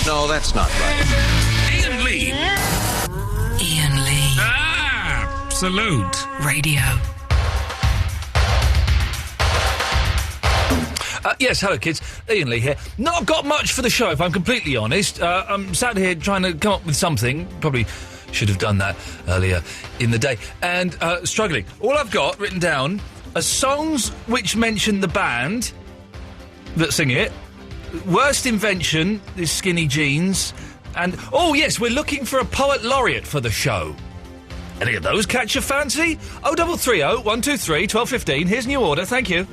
No, that's not right. Iain Lee. Iain Lee. Absolute Radio. Yes, hello kids, Iain Lee here. Not got much for the show, if I'm completely honest. I'm sat here trying to come up with something, probably should have done that earlier in the day, and struggling. All I've got written down are songs which mention the band that sing it, worst invention is skinny jeans, and, oh yes, we're looking for a poet laureate for the show. Any of those catch your fancy? 0330 123 1215, here's new order, thank you.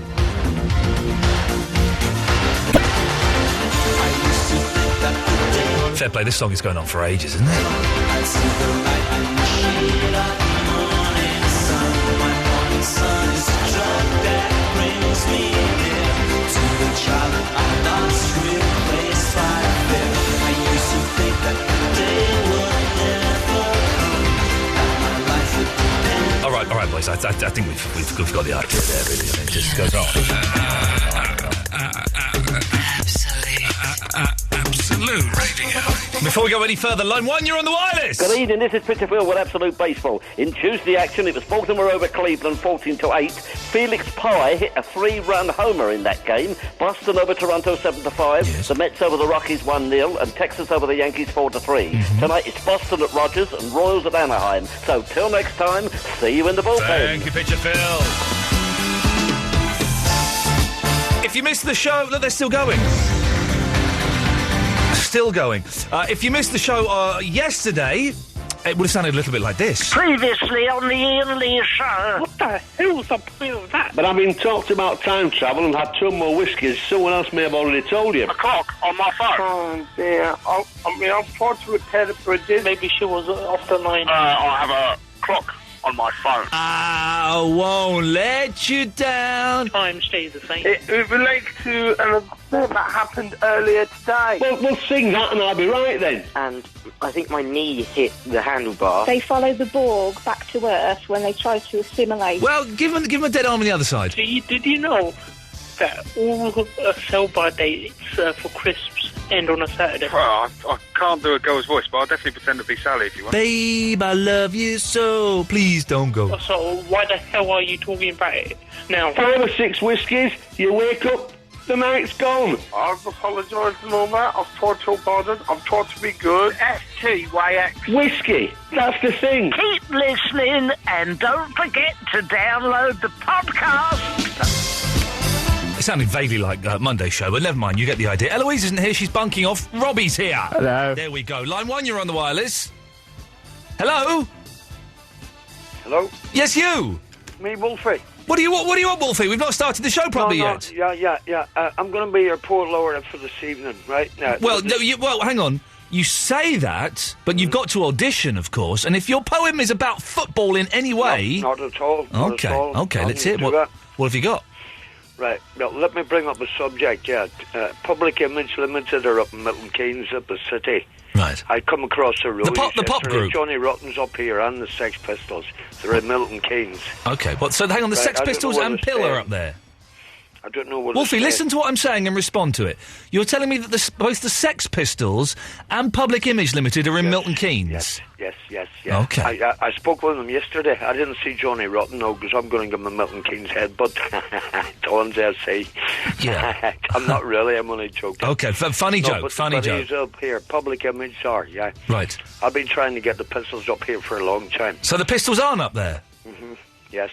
Fair play, this song is going on for ages, isn't it? I see the light and the shade of the morning sun. My morning sun is a drug that brings me near to the child I lost, replaced by fear. I used to think that the day would never come, that my life would depend. All right, boys, I think we've got the idea there, really. I mean, it just goes on. Absolute Radio. Before we go any further, line 1, you're on the wireless. Good evening, this is Peter Field with Absolute Baseball. In Tuesday action, it was Baltimore over Cleveland 14-8. Felix Pye hit a 3-run homer in that game. Boston over Toronto 7-5. Yes. The Mets over the Rockies 1-0, and Texas over the Yankees 4-3. Mm-hmm. Tonight it's Boston at Rogers and Royals at Anaheim. So till next time, see you in the bullpen. Thank you, Peter Phil. If you missed the show, look, they're still going. Still going. If you missed the show yesterday, it would have sounded a little bit like this. Previously on the Iain Lee show. What the hell's the point of that? But having talked about time travel and had 2 more whiskies, someone else may have already told you. A clock on my phone. Oh, dear. I'm forced to repair the bridges. Maybe she was off the line. I have a clock on my phone. I won't let you down. Time stays the same. It relates to an event that happened earlier today. Well, we'll sing that and I'll be right then. And I think my knee hit the handlebar. They follow the Borg back to Earth when they try to assimilate. Well, give them a dead arm on the other side. Did you know that all sell-by dates for crisps end on a Saturday? Well, I can't do a girl's voice, but I'll definitely pretend to be Sally if you want. Babe, I love you so, please don't go. So why the hell are you talking about it now? 5 or 6 whiskies, you wake up, the night's gone. I've apologised and all that. I've taught to pardon. I've taught to be good. STYX. Whiskey, that's the thing. Keep listening and don't forget to download the podcast. It sounded vaguely like Monday's show, but never mind, you get the idea. Eloise isn't here, she's bunking off. Robbie's here. Hello. There we go. Line 1, you're on the wireless. Hello? Hello? Yes, you. Me, Wolfie. What do you want, Wolfie? We've not started the show properly yet. Yeah. I'm going to be your poor laureate for this evening, right? Well, hang on. You say that, but you've got to audition, of course, and if your poem is about football in any way... Not at all. Okay, let's hear it. What have you got? Right, well, let me bring up a subject, Public Image Limited are up in Milton Keynes, up the city. Right. I come across a road. The pop group. Johnny Rotten's up here and the Sex Pistols. They're in Milton Keynes. Okay, so hang on, the Sex Pistols and Pill are up there? I don't know what. Wolfie, listen to what I'm saying and respond to it. You're telling me that both the Sex Pistols and Public Image Limited are in Milton Keynes? Yes. Okay. I spoke with them yesterday. I didn't see Johnny Rotten, though, because I'm going to give him a Milton Keynes head, but Tons LC. Yeah. I'm not really, I'm only joking. Okay, funny joke. He's up here. Public Image are, yeah. Right. I've been trying to get the Pistols up here for a long time. So the Pistols aren't up there? Mm-hmm. Yes,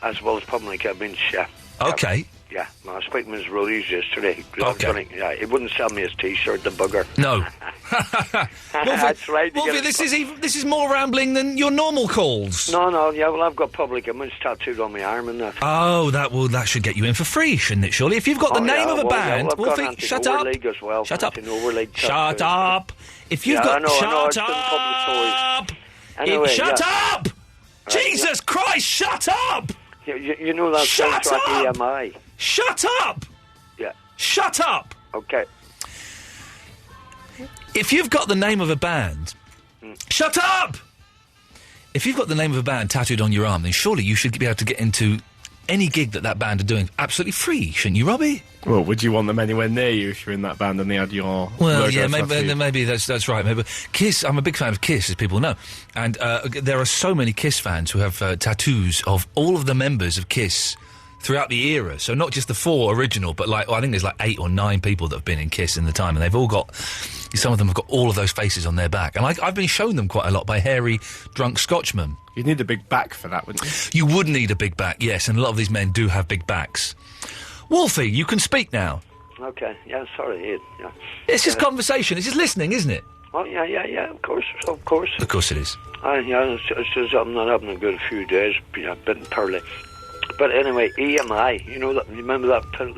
as well as Public Image, yeah. Okay. Yeah, I was speaking with his roadies yesterday. Okay. He wouldn't sell me his T-shirt, the bugger. No. That's right. Wolfie, this is more rambling than your normal calls. No, yeah, well, I've got Public Image tattooed on my arm and that. Oh, that should get you in for free, shouldn't it, surely? If you've got the name of a band... Wolfie, shut up. As well. Shut up. Shut up. If you've got... Shut up! Anyway, shut up! Jesus Christ, shut up! You know that soundtrack EMI. Shut up! Yeah. Shut up! Okay. If you've got the name of a band... Shut up! If you've got the name of a band tattooed on your arm, then surely you should be able to get into any gig that band are doing absolutely free, shouldn't you, Robbie? Well, would you want them anywhere near you if you're in that band and they had your Well, logo yeah, tattooed? maybe that's right. Maybe Kiss. I'm a big fan of Kiss, as people know, and there are so many Kiss fans who have tattoos of all of the members of Kiss throughout the era. So not just the 4 original, but I think there's 8 or 9 people that have been in Kiss in the time, and they've all got. Some of them have got all of those faces on their back, and I've been shown them quite a lot by hairy, drunk Scotchmen. You'd need a big back for that, wouldn't you? You would need a big back, yes, and a lot of these men do have big backs. Wolfie, you can speak now. Okay, yeah, sorry, Ian. Yeah. It's just conversation. It's just listening, isn't it? Oh, yeah, of course. Of course it is. It's just I'm not having a good few days, a bit thoroughly. But anyway, EMI, you remember that sound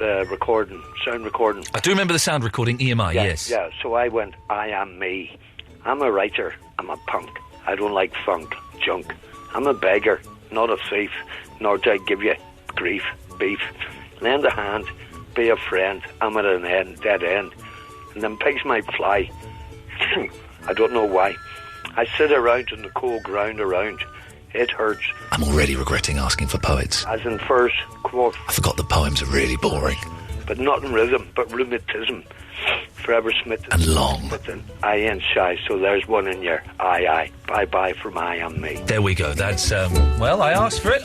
recording? I do remember the sound recording, EMI, yes. Yeah, so I went, I am me. I'm a writer, I'm a punk. I don't like funk, junk. I'm a beggar, not a thief, nor do I give you grief, beef. Lend a hand, be a friend, I'm at an dead end. And then pigs might fly. I don't know why. I sit around in the cold ground around. It hurts. I'm already regretting asking for poets. As in verse, quote. I forgot the poems are really boring. But not in rhythm, but rheumatism. Forever smitten. And long. Smitten. I ain't shy, so there's one in your aye. Bye-bye from I am me. There we go. That's, well, I asked for it.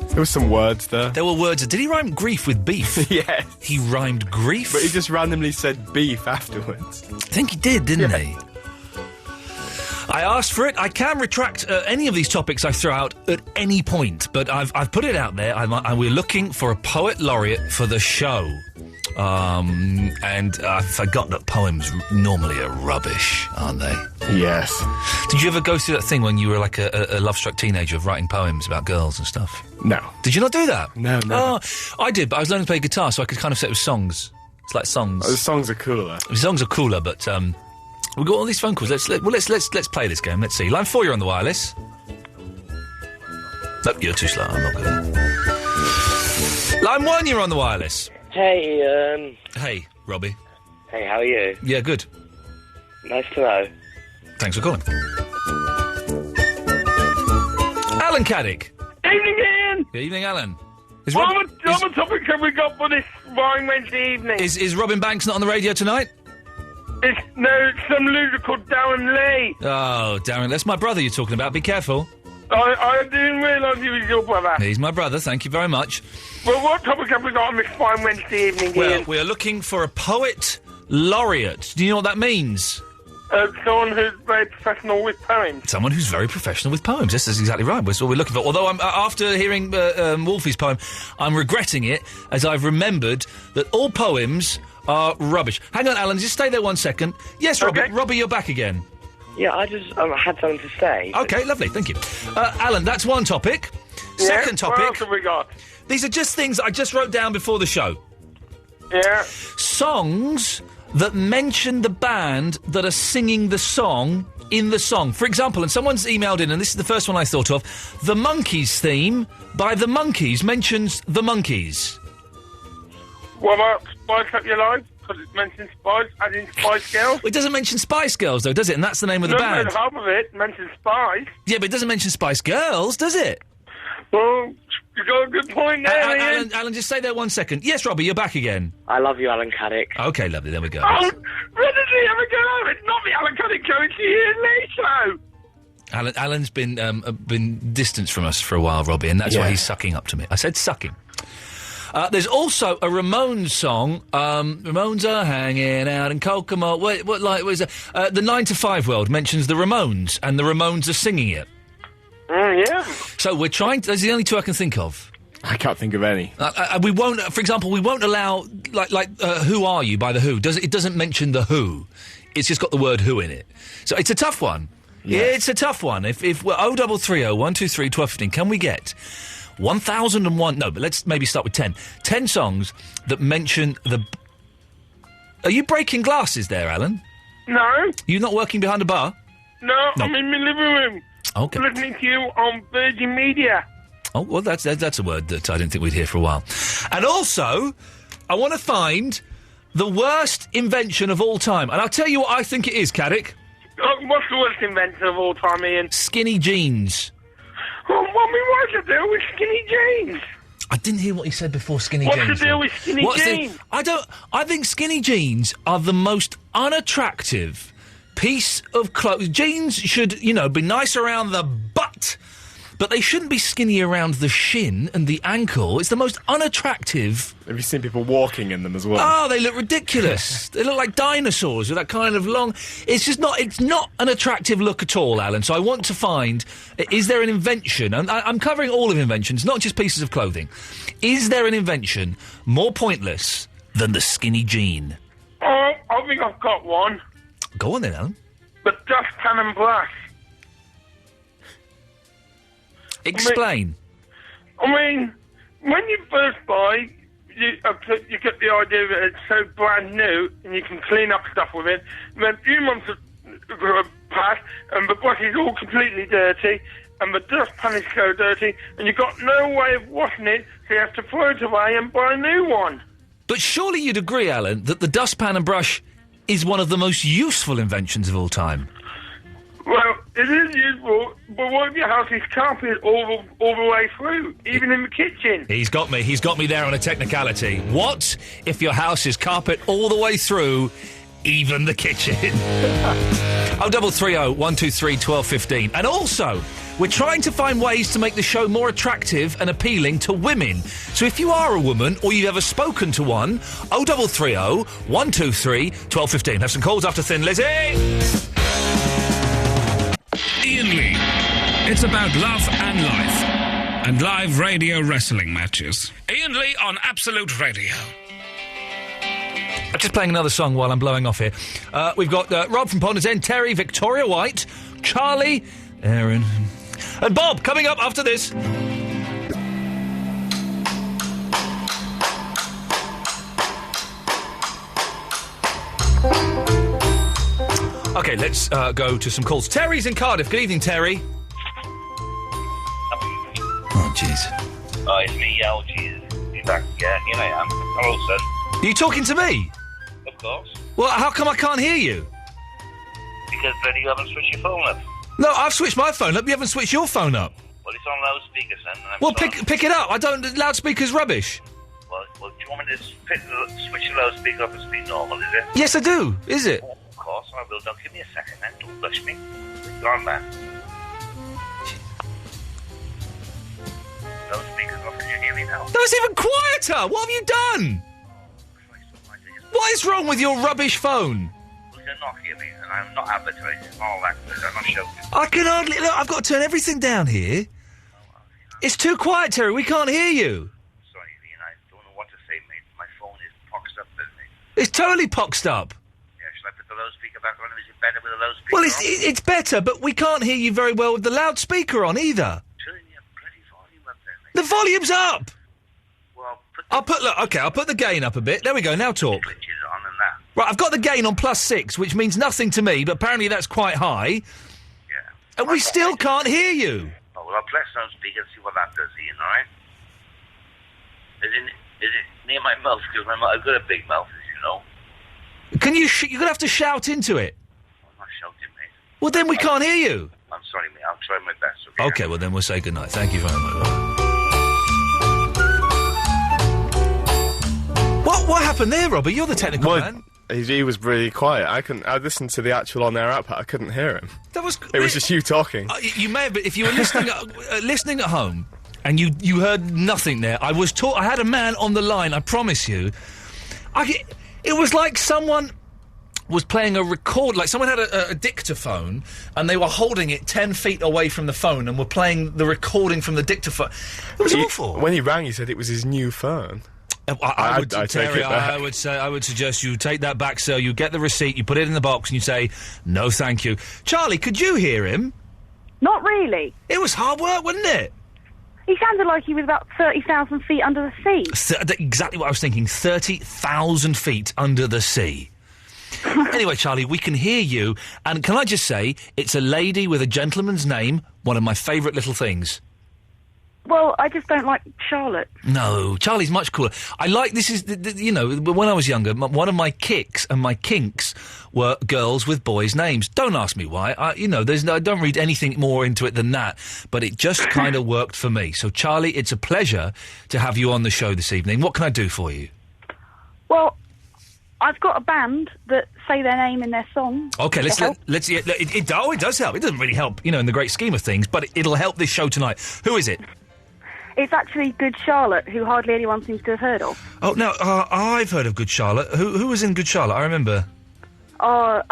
There were some words there. There were words. Did he rhyme grief with beef? Yes. He rhymed grief? But he just randomly said beef afterwards. I think he did, didn't he? I asked for it. I can retract any of these topics I throw out at any point, but I've put it out there. We're looking for a poet laureate for the show. And I forgot that poems normally are rubbish, aren't they? Yes. Did you ever go through that thing when you were like a love-struck teenager of writing poems about girls and stuff? No. Did you not do that? No. Oh, I did, but I was learning to play guitar, so I could kind of say it was songs. It's like songs. Oh, the songs are cooler. The songs are cooler, but we've got all these phone calls. Let's play this game. Let's see. Line 4, you're on the wireless. Nope, you're too slow. I'm not good. Line 1, you're on the wireless. Hey, Ian. Hey, Robbie. Hey, how are you? Yeah, good. Nice to know. Thanks for calling. Alan Caddick. Evening, Ian. Good evening, Alan. What topic have we got for this fine Wednesday evening? Is Robin Banks not on the radio tonight? It's some loser called Darren Lee. Oh, Darren, that's my brother you're talking about. Be careful. I didn't realise he was your brother. He's my brother, thank you very much. Well, what topic have we got on this fine Wednesday evening, Well, Ian? we are looking for a poet laureate. Do you know what that means? Someone who's very professional with poems. Someone who's very professional with poems. Yes, that's exactly right. That's what we're looking for. Although, after hearing Wolfie's poem, I'm regretting it, as I've remembered that all poems are rubbish. Hang on, Alan, just stay there 1 second. Yes, Robbie. Okay. Robbie, you're back again. Yeah, I just had something to say. OK, lovely, thank you. Alan, that's one topic. Yeah? Second topic. What else have we got? These are just things I just wrote down before the show. Yeah. Songs that mention the band that are singing the song in the song. For example, and someone's emailed in, and this is the first one I thought of, the Monkees theme by the Monkees mentions the Monkees. What about Spice Up Your Life? Because it mentions Spice, as in Spice Girls. It doesn't mention Spice Girls, though, does it? And that's the name of the band. Half of it mentions Spice. Yeah, but it doesn't mention Spice Girls, does it? Well, you got a good point there, Ian. Alan, just stay there 1 second. Yes, Robbie, you're back again. I love you, Alan Caddick. OK, lovely, there we go. Oh, where did he ever go? It's not the Alan Caddick show, it's the Ian Lee show. Alan's been distanced from us for a while, Robbie, and that's why he's sucking up to me. I said sucking. There's also a Ramones song. Ramones are hanging out in Kokomo. What was it? The 9 to 5 World mentions the Ramones, and the Ramones are singing it. Yeah. So we're trying. Those are the only two I can think of. I can't think of any. We won't. For example, we won't allow "Who Are You" by the Who. It doesn't mention the Who. It's just got the word "Who" in it. So it's a tough one. Yes. Yeah, it's a tough one. If we're 0330 123 1215, can we get 1001? No, but let's maybe start with 10. 10 songs that mention the. Are you breaking glasses there, Alan? No. You're not working behind a bar? No, I'm in my living room. Okay. Listening to you on Virgin Media. Oh, well, that's a word that I didn't think we'd hear for a while. And also, I want to find the worst invention of all time. And I'll tell you what I think it is, Caddick. What's the worst invention of all time, Ian? Skinny jeans. Well, what should I do with skinny jeans? I didn't hear what he said before skinny What's jeans. the deal with skinny jeans? I think skinny jeans are the most unattractive piece of clothes. Jeans should, be nice around the butt, but they shouldn't be skinny around the shin and the ankle. It's the most unattractive. Have you seen people walking in them as well? Oh, they look ridiculous. They look like dinosaurs with that kind of long... It's not an attractive look at all, Alan. So I want to find, is there an invention? And I'm covering all of inventions, not just pieces of clothing. Is there an invention more pointless than the skinny jean? Oh, I think I've got one. Go on then, Alan. The dustpan and brush. Explain. I mean, when you first buy, you get the idea that it's so brand new and you can clean up stuff with it. And then a few months have passed and the brush is all completely dirty and the dustpan is so dirty and you've got no way of washing it, so you have to throw it away and buy a new one. But surely you'd agree, Alan, that the dustpan and brush is one of the most useful inventions of all time. Well, it is useful, but what if your house is carpeted all the way through, even in the kitchen? He's got me there on a technicality. What if your house is carpet all the way through, even the kitchen? 0330 123 1215. And also, we're trying to find ways to make the show more attractive and appealing to women. So if you are a woman or you've ever spoken to one, 0330 123 1215. Have some calls after Thin Lizzy. Iain Lee. It's about love and life. And live radio wrestling matches. Iain Lee on Absolute Radio. I'm just playing another song while I'm blowing off here. We've got Rob from Ponders End, Terry, Victoria White, Charlie, Aaron, and Bob coming up after this. OK, let's go to some calls. Terry's in Cardiff. Good evening, Terry. Oh, jeez. Oh, it's me, jeez. Be back again. Here I am. Hello, son. Are you talking to me? Of course. Well, how come I can't hear you? Because, bloody, you haven't switched your phone up. No, I've switched my phone up. You haven't switched your phone up. Well, it's on loudspeaker, son. Well, pick it up. Loudspeaker's rubbish. Well, do you want me to switch the loudspeaker up and speak normal, is it? Yes, I do. Is it? Oh, of course, I will. Don't give me a second, then. Don't rush me. Go on, man. Loudspeaker's off. Can you hear me now? No, it's even quieter. What have you done? What is wrong with your rubbish phone? Well, you're not hearing me, and I'm not advertising all that. I'm not shouting. I can hardly... Look, I've got to turn everything down here. It's too quiet, Terry. We can't hear you. Sorry, Ian, I don't know what to say, mate. My phone is poxed up, isn't it? It's totally poxed up. Yeah, should I put the loudspeaker back on? Is it better with the loudspeaker Well, on? it's better, but we can't hear you very well with the loudspeaker on either. Turn your bloody volume up there, mate. The volume's up. Well, I'll put the gain up a bit. There we go. Now talk. glitches on and that. Right, I've got the gain on +6, which means nothing to me, but apparently that's quite high. Yeah. And we still can't hear you. Oh, well, I'll press loudspeaker and see what that does, Ian, all right? Is it near my mouth? Because I've got a big mouth, as you know. Can you... you're going to have to shout into it. I'm not shouting, mate. Well, then we can't hear you. I'm sorry, mate. I'll try my best, okay? OK, well, then we'll say goodnight. Thank you very much. What happened there, Robbie? You're the technical man. He was really quiet. I listened to the actual on-air output. I couldn't hear him. That was... It was just you talking. You may have... If you were listening listening at home and you heard nothing there, I had a man on the line, I promise you. It was like someone was playing a record, like someone had a dictaphone and they were holding it 10 feet away from the phone and were playing the recording from the dictaphone. It was awful. When he rang, he said it was his new phone. I would take it back. I would suggest you take that back, sir. You get the receipt, you put it in the box, and you say, no, thank you. Charlie, could you hear him? Not really. It was hard work, wasn't it? He sounded like he was about 30,000 feet under the sea. Exactly what I was thinking. 30,000 feet under the sea. Anyway, Charlie, we can hear you. And can I just say, it's a lady with a gentleman's name, one of my favourite little things. Well, I just don't like Charlotte. No, Charlie's much cooler. I like, this is, you know, when I was younger, one of my kicks and my kinks were girls with boys' names. Don't ask me why. I don't read anything more into it than that, but it just kind of worked for me. So, Charlie, it's a pleasure to have you on the show this evening. What can I do for you? Well, I've got a band that say their name in their song. Okay, let's it does help. It doesn't really help, you know, in the great scheme of things, but it'll help this show tonight. Who is it? It's actually Good Charlotte, who hardly anyone seems to have heard of. Oh, no, I've heard of Good Charlotte. Who was in Good Charlotte? I remember. Oh,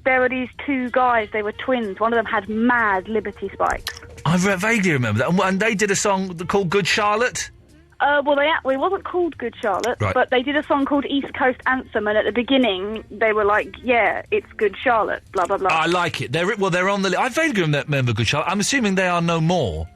there were these two guys. They were twins. One of them had mad Liberty spikes. I vaguely remember that. And they did a song called Good Charlotte? Well, it wasn't called Good Charlotte, right, but they did a song called East Coast Anthem, and at the beginning, they were like, yeah, it's Good Charlotte, blah, blah, blah. I like it. They're on the list. I vaguely remember Good Charlotte. I'm assuming they are no more.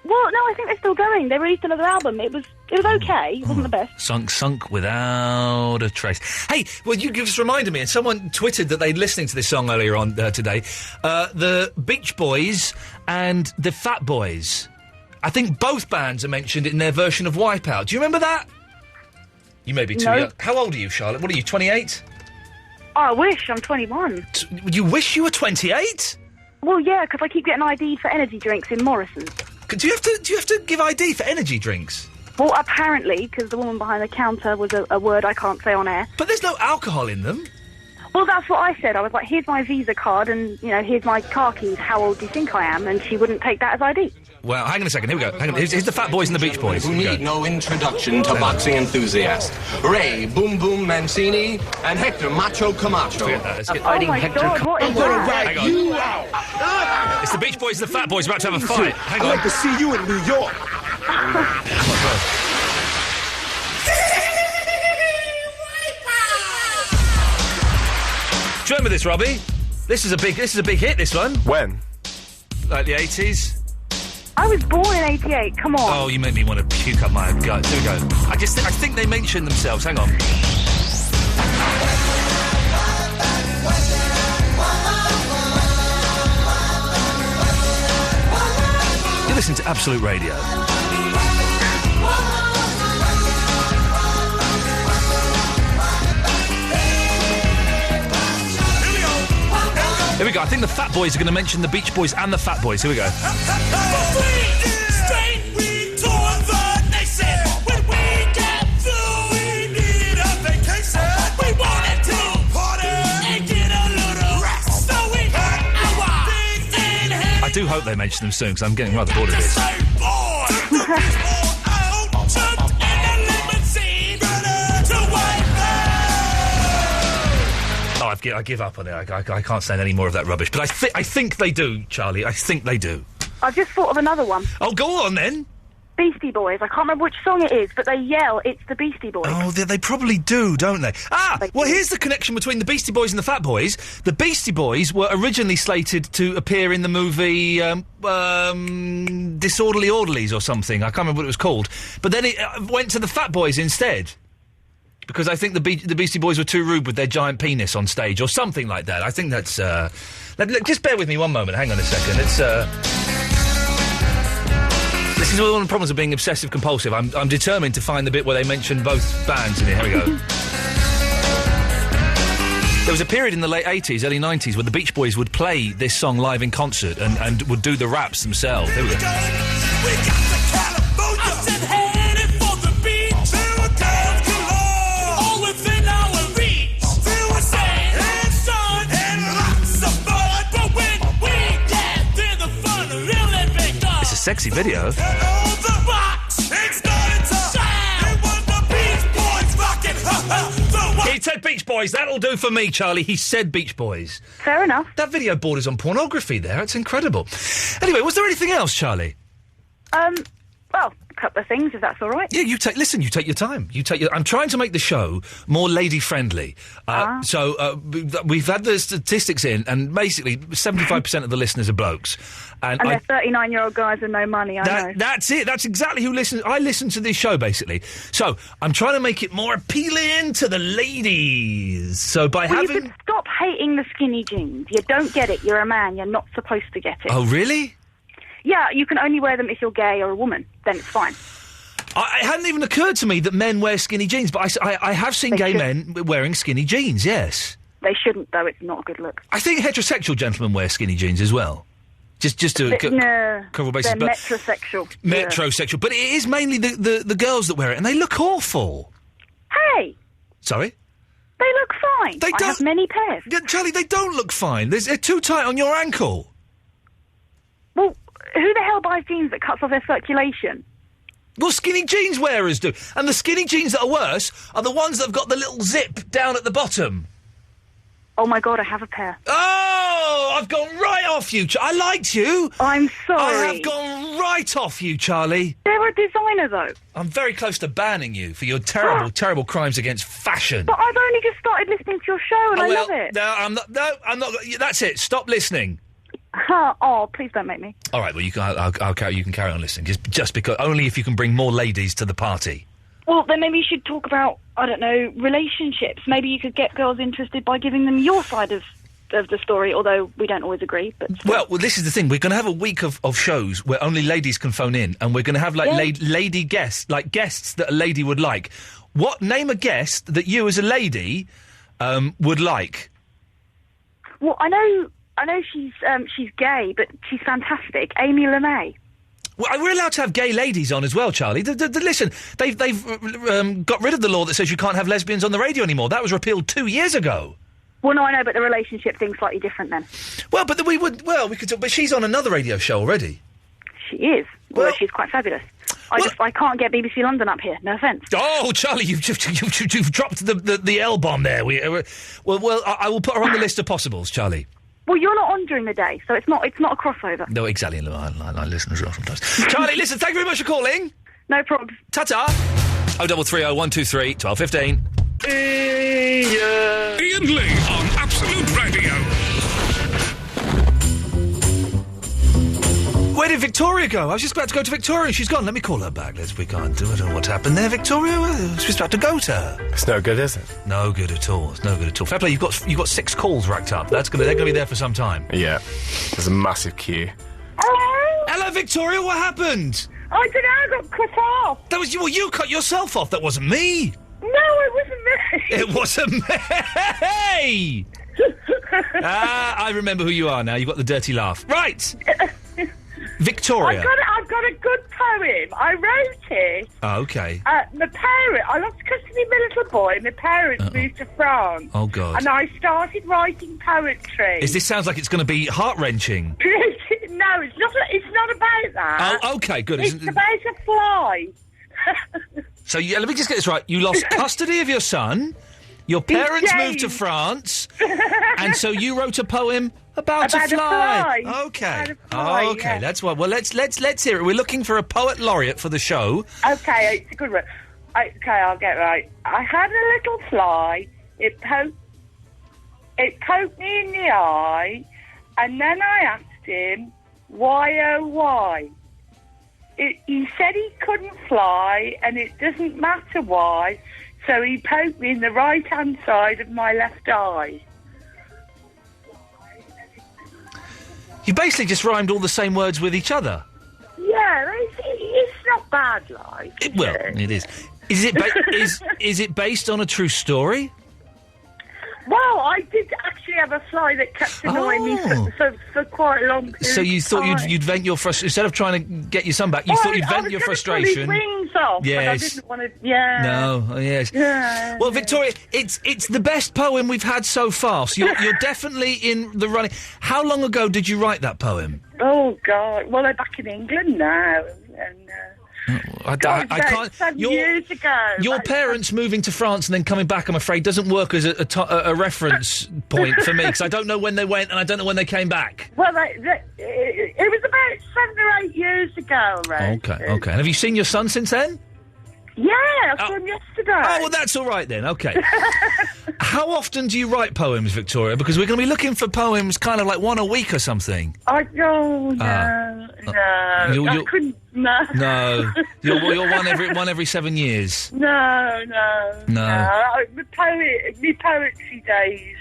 Well, no, I think they're still going. They released another album. It was okay. It wasn't the best. Sunk without a trace. Hey, well, you just reminded me, and someone twittered that they'd listening to this song earlier on today. The Beach Boys and the Fat Boys. I think both bands are mentioned in their version of Wipeout. Do you remember that? You may be too young. How old are you, Charlotte? What are you, 28? Oh, I wish. I'm 21. You wish you were 28? Well, yeah, because I keep getting ID for energy drinks in Morrison's. Do you have to give ID for energy drinks? Well, apparently, because the woman behind the counter was a word I can't say on air. But there's no alcohol in them. Well, that's what I said. I was like, here's my Visa card and, you know, here's my car keys. How old do you think I am? And she wouldn't take that as ID. Well, hang on a second. Here we go. Hang on. Here's the Fat Boys and the Beach Boys. Who need no introduction to boxing enthusiasts. Ray Boom Boom Mancini and Hector Macho Camacho. Fighting Hector God, what is that? Hang on. You out. It's the Beach Boys and the Fat Boys about to have a fight. Hang on. I'd like to see you in New York. Do you remember this, Robbie? This is a big hit, this one. When? Like the 80s? I was born in 88, come on. Oh, you make me want to puke up my guts. Here we go. I think they mentioned themselves. Hang on. You listen to Absolute Radio. Here we go. I think the Fat Boys are going to mention the Beach Boys and the Fat Boys. Here we go. I do hope they mention them soon, because I'm getting rather bored of this. I give up on it. I can't stand any more of that rubbish. But I think they do, Charlie. I think they do. I've just thought of another one. Oh, go on then. Beastie Boys. I can't remember which song it is, but they yell, it's the Beastie Boys. Oh, they probably do, don't they? Well, here's the connection between the Beastie Boys and the Fat Boys. The Beastie Boys were originally slated to appear in the movie Disorderly Orderlies or something. I can't remember what it was called. But then it went to the Fat Boys instead. Because I think the Beastie Boys were too rude with their giant penis on stage, or something like that. I think that's... just bear with me one moment. Hang on a second. It's... This is one of the problems of being obsessive-compulsive. I'm determined to find the bit where they mention both bands in it. Here we go. There was a period in the late 80s, early 90s, where the Beach Boys would play this song live in concert and would do the raps themselves. Here we go. Sexy video. He said Beach Boys. That'll do for me, Charlie. He said Beach Boys. Fair enough. That video borders on pornography there. It's incredible. Anyway, was there anything else, Charlie? Well, a couple of things, if that's all right. Yeah, you take your time. I'm trying to make the show more lady-friendly. So we've had the statistics in, and basically 75% of the listeners are blokes. And they're 39-year-old guys with no money, I know. That's it. That's exactly who listens. I listen to this show, basically. So I'm trying to make it more appealing to the ladies. So by having... You could stop hating the skinny jeans. You don't get it. You're a man. You're not supposed to get it. Oh, really? Yeah, you can only wear them if you're gay or a woman. then it's fine. It hadn't even occurred to me that men wear skinny jeans, but I have seen gay men wearing skinny jeans, yes. They shouldn't, though. It's not a good look. I think heterosexual gentlemen wear skinny jeans as well. Just to No, cover all bases. they're metrosexual. Metrosexual. But it is mainly the girls that wear it, and they look awful. Hey! Sorry? They look fine. I have many pairs. Yeah, Charlie, they don't look fine. They're too tight on your ankle. Well, who the hell buys jeans that cuts off their circulation? Well, skinny jeans wearers do. And the skinny jeans that are worse are the ones that have got the little zip down at the bottom. Oh, my God, I have a pair. Oh, I've gone right off you. I liked you. I'm sorry. I have gone right off you, Charlie. They're a designer, though. I'm very close to banning you for your terrible, terrible crimes against fashion. But I've only just started listening to your show, and I love it. No, I'm not. No, I'm not. That's it. Stop listening. Oh, please don't make me. All right, well, you can. You can carry on listening. Just because. Only if you can bring more ladies to the party. Well, then maybe you should talk about, I don't know, relationships. Maybe you could get girls interested by giving them your side of the story, although we don't always agree. But well, this is the thing. We're going to have a week of shows where only ladies can phone in, and we're going to have lady guests, like guests that a lady would like. Name a guest that you as a lady would like? Well, I know she's gay, but she's fantastic. Amy LeMay. Well, we're allowed to have gay ladies on as well, Charlie. Listen, they've got rid of the law that says you can't have lesbians on the radio anymore. That was repealed 2 years ago. Well, no, I know, but the relationship thing's slightly different then. Well, but we could talk, but she's on another radio show already. She is. Well, she's quite fabulous. I can't get BBC London up here. No offence. Oh, Charlie, you've dropped the L bomb there. I will put her on the list of possibles, Charlie. Well, you're not on during the day, so it's not a crossover. No, exactly. I listen as well sometimes. Charlie, listen, thank you very much for calling. No problem. Ta-ta. 0330 123 1215. Iain Lee on Absolute Radio. Where did Victoria go? I was just about to go to Victoria and she's gone. Let me call her back. We can't do it. I don't know what's happened there, Victoria. I was just about to go to her. It's no good, is it? No good at all. It's no good at all. Fair play, you've got 6 calls racked up. They're going to be there for some time. Yeah. There's a massive queue. Hello, Victoria. What happened? I don't know. I got cut off. That was you. Well, you cut yourself off. That wasn't me. No, it wasn't me. It wasn't me. I remember who you are now. You've got the dirty laugh. Right. Victoria. I've got a good poem. I wrote it. Oh, okay. I lost custody of my little boy. My parents moved to France. Oh, God. And I started writing poetry. This sounds like it's going to be heart-wrenching. No, it's not about that. Oh, okay, good. It's about a fly. So, let me just get this right. You lost custody of your son, your parents moved to France, and so you wrote a poem about a fly. Okay. About a fly, okay, yeah. that's what. Well, let's hear it. We're looking for a poet laureate for the show. Okay, it's a good one. Okay, I'll get right. I had a little fly. It poked me in the eye, and then I asked him, why oh why? He said he couldn't fly, and it doesn't matter why. So he poked me in the right-hand side of my left eye. You basically just rhymed all the same words with each other. Yeah, it's not bad, like. It is. Is it based on a true story? Well, I did actually have a fly that kept annoying me for quite a long period. So you thought you'd vent your frustration instead of trying to get your son back. You thought you'd vent your frustration. Pull his wings off, yes. But I didn't want to. Yeah. No. Oh, yes. Yeah. Well, Victoria, it's the best poem we've had so far. So you're definitely in the running. How long ago did you write that poem? Oh God! Well, they're back in England now, and. I can't. 7 years ago. Your parents moving to France and then coming back, I'm afraid, doesn't work as a reference point for me because I don't know when they went and I don't know when they came back. Well, it was about 7 or 8 years ago, right? Okay. And have you seen your son since then? Yeah, I saw him yesterday. Oh, well, that's all right then. Okay. How often do you write poems, Victoria? Because we're going to be looking for poems kind of like one a week or something. I don't know. No. I couldn't. No. No. You're one every 7 years. No. My poetry days.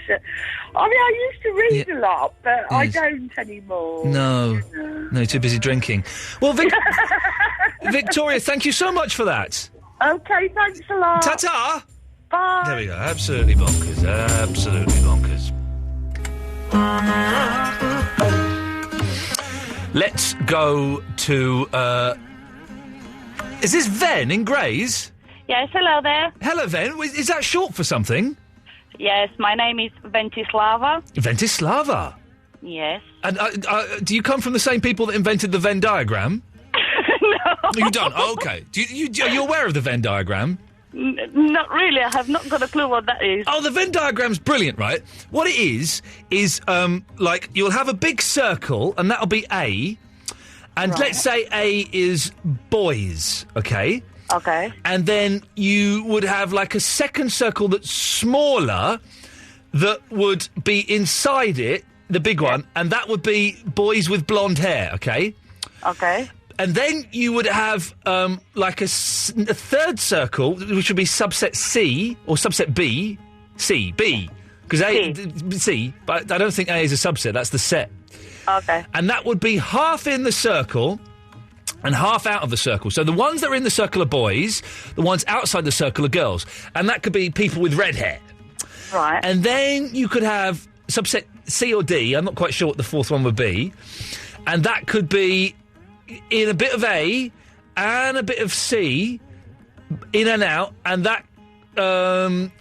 I mean, I used to read a lot, but I don't anymore. No, too busy drinking. Well, Victoria, thank you so much for that. Okay, thanks a lot. Ta-ta! Bye. There we go. Absolutely bonkers. Absolutely bonkers. Let's go to, is this Ven in Grays? Yes, hello there. Hello, Ven. Is that short for something? Yes, my name is Ventislava. Ventislava? Yes. And do you come from the same people that invented the Venn diagram? No. You don't? Oh, okay. Are you aware of the Venn diagram? Not really. I have not got a clue what that is. Oh, the Venn diagram's brilliant, right? What it is like you'll have a big circle, and that'll be A, and let's say A is boys, okay? Okay. And then you would have like a second circle that's smaller that would be inside it, the big one, and that would be boys with blonde hair, okay? Okay. And then you would have like a third circle, which would be subset C or subset B, B, because C, but I don't think A is a subset. That's the set. Okay. And that would be half in the circle and half out of the circle. So the ones that are in the circle are boys, the ones outside the circle are girls, and that could be people with red hair. Right. And then you could have subset C or D. I'm not quite sure what the fourth one would be, and that could be in a bit of A and a bit of C, in and out, and that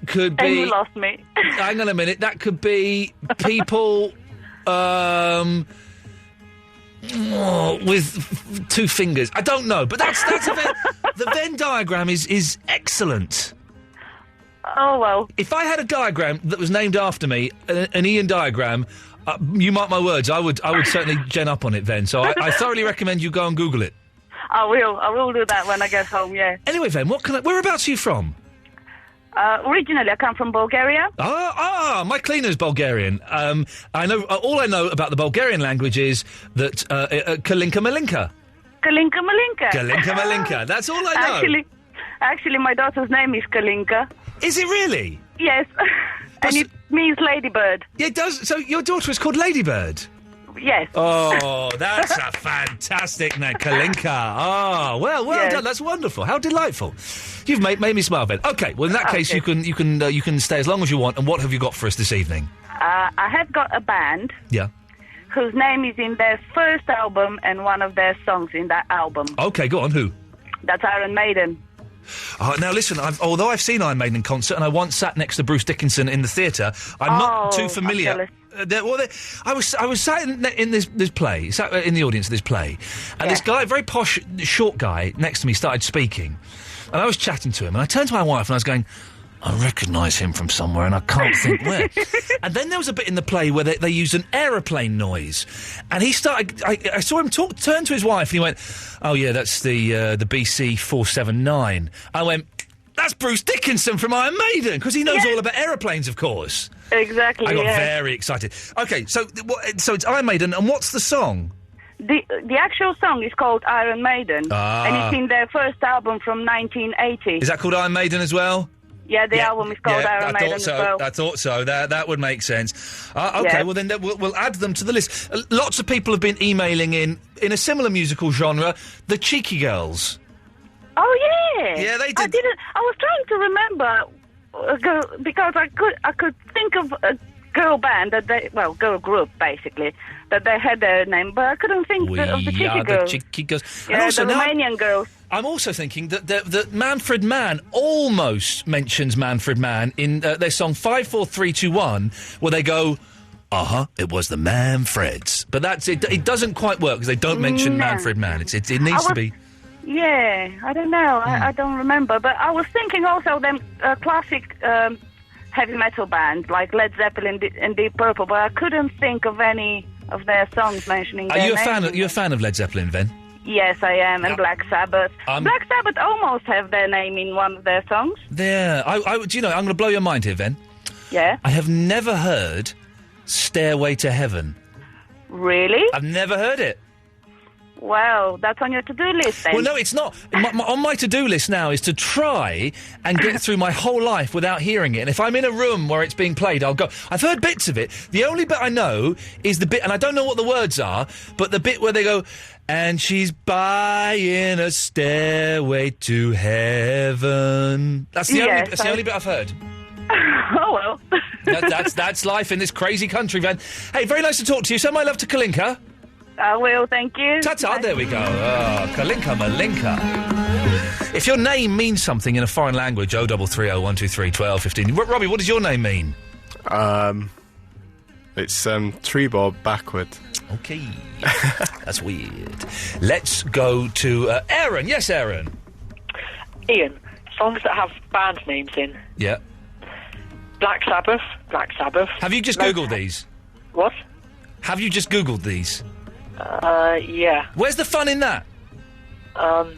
could be... And you lost me. Hang on a minute. That could be people with two fingers. I don't know, but that's the Venn diagram is excellent. Oh, well. If I had a diagram that was named after me, an Iain diagram... you mark my words, I would certainly gen up on it then. So I thoroughly recommend you go and Google it. I will do that when I get home, yeah. Anyway, Ven, whereabouts are you from? Originally, I come from Bulgaria. My cleaner's Bulgarian. I know all I know about the Bulgarian language is that Kalinka Malinka. Kalinka Malinka. Kalinka Malinka. That's all I know. Actually, my daughter's name is Kalinka. Is it really? Yes. And it means ladybird. Yeah, it does. So your daughter is called Ladybird? Yes. Oh, that's a fantastic name, Kalinka. Oh, well done. That's wonderful. How delightful. You've made me smile, Ben. Okay, well in that case, you can stay as long as you want. And what have you got for us this evening? I have got a band. Yeah. Whose name is in their first album and one of their songs in that album. Okay, go on. Who? That's Iron Maiden. Now listen, although I've seen Iron Maiden in concert and I once sat next to Bruce Dickinson in the theatre, I'm not too familiar. I was sat in this play, sat in the audience of this play, and this guy, very posh, short guy next to me, started speaking, and I was chatting to him, and I turned to my wife and I was going, I recognise him from somewhere and I can't think where. And then there was a bit in the play where they used an aeroplane noise. And he started... I saw him turn to his wife and he went, oh, yeah, that's the BC 479. I went, that's Bruce Dickinson from Iron Maiden, because he knows all about aeroplanes, of course. Exactly, I got very excited. OK, so it's Iron Maiden, and what's the song? The actual song is called Iron Maiden. And it's in their first album from 1980. Is that called Iron Maiden as well? Yeah, the album is called Iron Maiden as well. I thought so. That would make sense. Okay, well then we'll add them to the list. Lots of people have been emailing in a similar musical genre, the Cheeky Girls. Oh yeah. Yeah, they did. I was trying to remember because I could think of a girl band girl group basically that they had their name, but I couldn't think of the Cheeky Girls. The Cheeky Girls. Yeah, also, the Romanian girls. I'm also thinking that Manfred Mann almost mentions Manfred Mann in their song 54321, where they go, it was the Manfreds. But that's it. It doesn't quite work because they don't mention Manfred Mann. It needs to be. Yeah, I don't know. I don't remember. But I was thinking also them classic heavy metal bands like Led Zeppelin and Deep Purple, but I couldn't think of any of their songs mentioning their names. Are you a fan of Led Zeppelin, Ven? Yes, I am, and Black Sabbath. Black Sabbath almost have their name in one of their songs. Yeah, do you know, I'm going to blow your mind here, Ven. Yeah? I have never heard Stairway to Heaven. Really? I've never heard it. Well, that's on your to-do list then. Well, no, it's not. On my to-do list now is to try and get through my whole life without hearing it. And if I'm in a room where it's being played, I'll go. I've heard bits of it. The only bit I know is the bit, and I don't know what the words are, but the bit where they go, and she's buying a stairway to heaven. That's the only bit I've heard. Oh, well. That's life in this crazy country, Van. Hey, very nice to talk to you. Send my love to Kalinka. I will, thank you. Ta-ta, there we go. Oh, Kalinka Malinka. If your name means something in a foreign language, 0330 123 12 15. Robbie, what does your name mean? It's tree bob backward. Okay. That's weird. Let's go to Aaron. Yes, Aaron. Ian, songs that have band names in. Yeah. Black Sabbath. Have you just Googled these? What? Have you just Googled these? Yeah. Where's the fun in that? Well,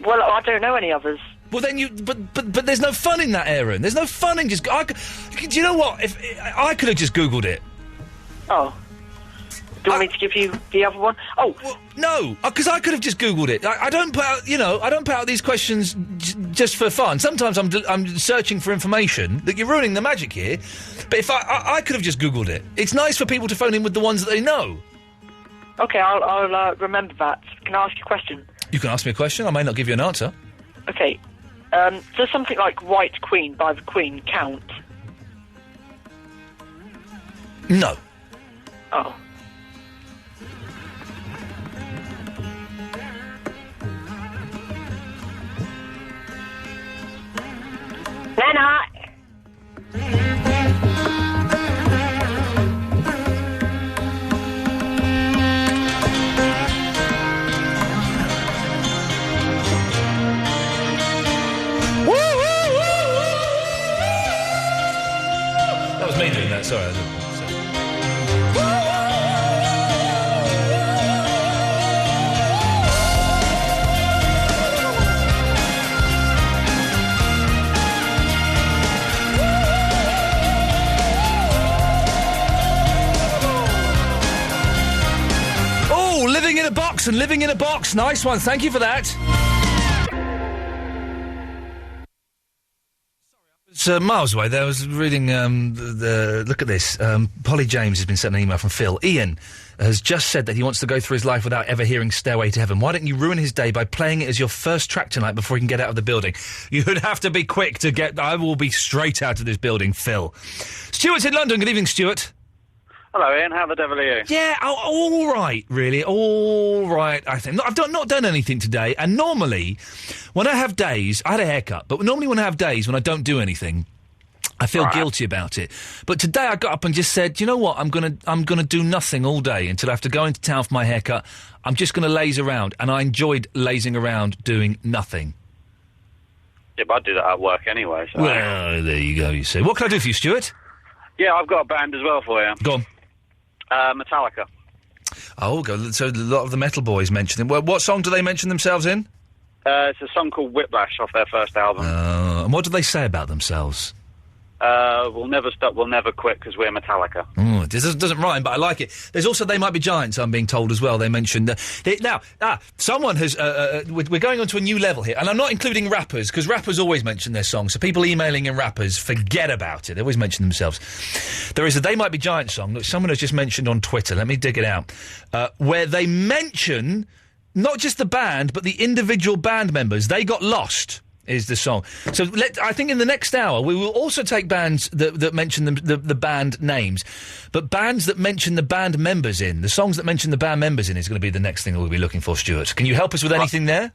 I don't know any others. Well, then but there's no fun in that, Aaron. There's no fun in just... do you know what? If I could have just Googled it. Oh. Do you want me to give you the other one? Oh. Well, no, because I could have just Googled it. I don't put out, I don't put out these questions just for fun. Sometimes I'm searching for information. That you're ruining the magic here. But if I could have just Googled it. It's nice for people to phone in with the ones that they know. Okay, I'll remember that. Can I ask you a question? You can ask me a question. I may not give you an answer. Okay. Does something like White Queen by the Queen count? No. Oh. Nana! That was me doing that, sorry. Oh, living in a box and living in a box. Nice one, thank you for that. Miles away there. I was reading look at this. Polly James has been sent an email from Phil. Ian has just said that he wants to go through his life without ever hearing Stairway to Heaven. Why don't you ruin his day by playing it as your first track tonight before he can get out of the building? You'd have to be quick to get... I will be straight out of this building, Phil. Stuart's in London. Good evening, Stuart. Hello, Ian. How the devil are you? Yeah, all right, really. All right, I think. I've not done anything today, and normally, when I have days... I had a haircut, but normally when I have days when I don't do anything, I feel guilty about it. But today I got up and just said, you know what, I'm gonna do nothing all day until I have to go into town for my haircut. I'm just gonna laze around, and I enjoyed lazing around doing nothing. Yeah, but I do that at work anyway, so... Well, there you go, you see. What can I do for you, Stuart? Yeah, I've got a band as well for you. Go on. Metallica. Oh, so a lot of the metal boys mention them. Well, what song do they mention themselves in? It's a song called Whiplash off their first album. And what do they say about themselves? We'll never stop, we'll never quit, because we're Metallica. Oh, this doesn't rhyme, but I like it. There's also They Might Be Giants, I'm being told as well. They mentioned... someone has... we're going on to a new level here, and I'm not including rappers, because rappers always mention their songs, so people emailing in rappers, forget about it. They always mention themselves. There is a They Might Be Giants song that someone has just mentioned on Twitter. Let me dig it out. Where they mention not just the band, but the individual band members. They Got Lost is the song. So I think in the next hour we will also take bands that mention the band names, but bands that mention the band members in. The songs that mention the band members in is going to be the next thing we'll be looking for, Stuart. Can you help us with anything there?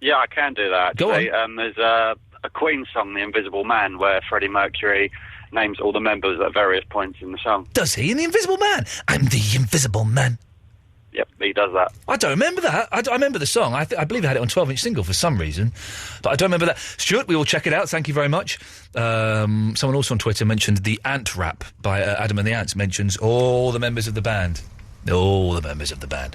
Yeah, I can do that. Go on. There's a Queen song, The Invisible Man, where Freddie Mercury names all the members at various points in the song. Does he? In The Invisible Man? I'm the Invisible Man. Yep, he does that. I don't remember that. I remember the song. I believe I had it on 12-inch single for some reason, but I don't remember that. Stuart, we will check it out. Thank you very much. Someone also on Twitter mentioned the Ant Rap by Adam and the Ants mentions all the members of the band. All the members of the band.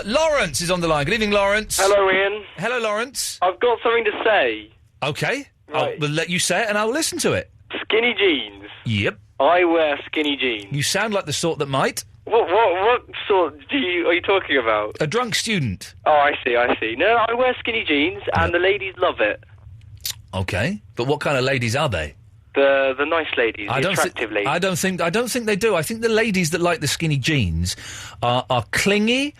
Lawrence is on the line. Good evening, Lawrence. Hello, Ian. Hello, Lawrence. I've got something to say. Okay. Right. We'll let you say it and I'll listen to it. Skinny jeans. Yep. I wear skinny jeans. You sound like the sort that might. What sort are you talking about? A drunk student. Oh, I see. No, I wear skinny jeans, and the ladies love it. Okay, but what kind of ladies are they? The nice ladies, the attractive ladies. I don't think they do. I think the ladies that like the skinny jeans are clingy.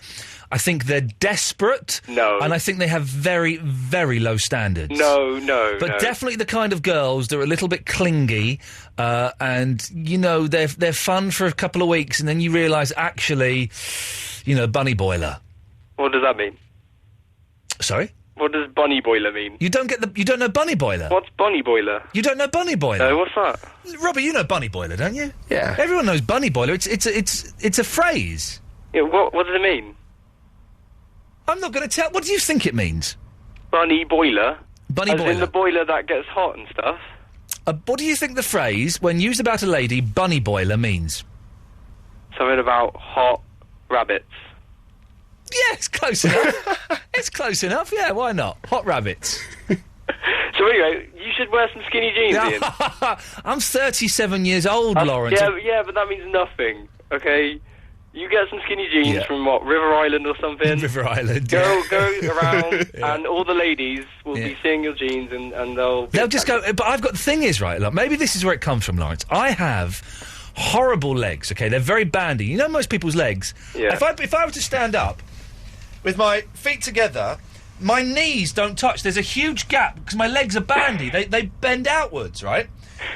I think they're desperate. No. And I think they have very, very low standards. No. But definitely the kind of girls that are a little bit clingy, and, you know, they're fun for a couple of weeks, and then you realise, actually, you know, bunny boiler. What does that mean? Sorry? What does bunny boiler mean? You don't know bunny boiler? What's bunny boiler? You don't know bunny boiler? No, what's that? Robert, you know bunny boiler, don't you? Yeah. Everyone knows bunny boiler. It's a phrase. Yeah, what does it mean? I'm not going to tell. What do you think it means? Bunny boiler? Bunny As boiler. in the boiler that gets hot and stuff? What do you think the phrase, when used about a lady, bunny boiler means? Something about hot rabbits. Yeah, it's close enough. It's close enough, yeah, why not? Hot rabbits. So anyway, you should wear some skinny jeans, Ian. I'm 37 years old, Lawrence. Yeah, but that means nothing, okay? You get some skinny jeans from, River Island or something? River Island, Go around, and all the ladies will be seeing your jeans, and they'll just go, but I've got, the thing is, right, look, maybe this is where it comes from, Lawrence. I have horrible legs, okay? They're very bandy. You know most people's legs? Yeah. If I were to stand up with my feet together, my knees don't touch. There's a huge gap because my legs are bandy. They bend outwards, right?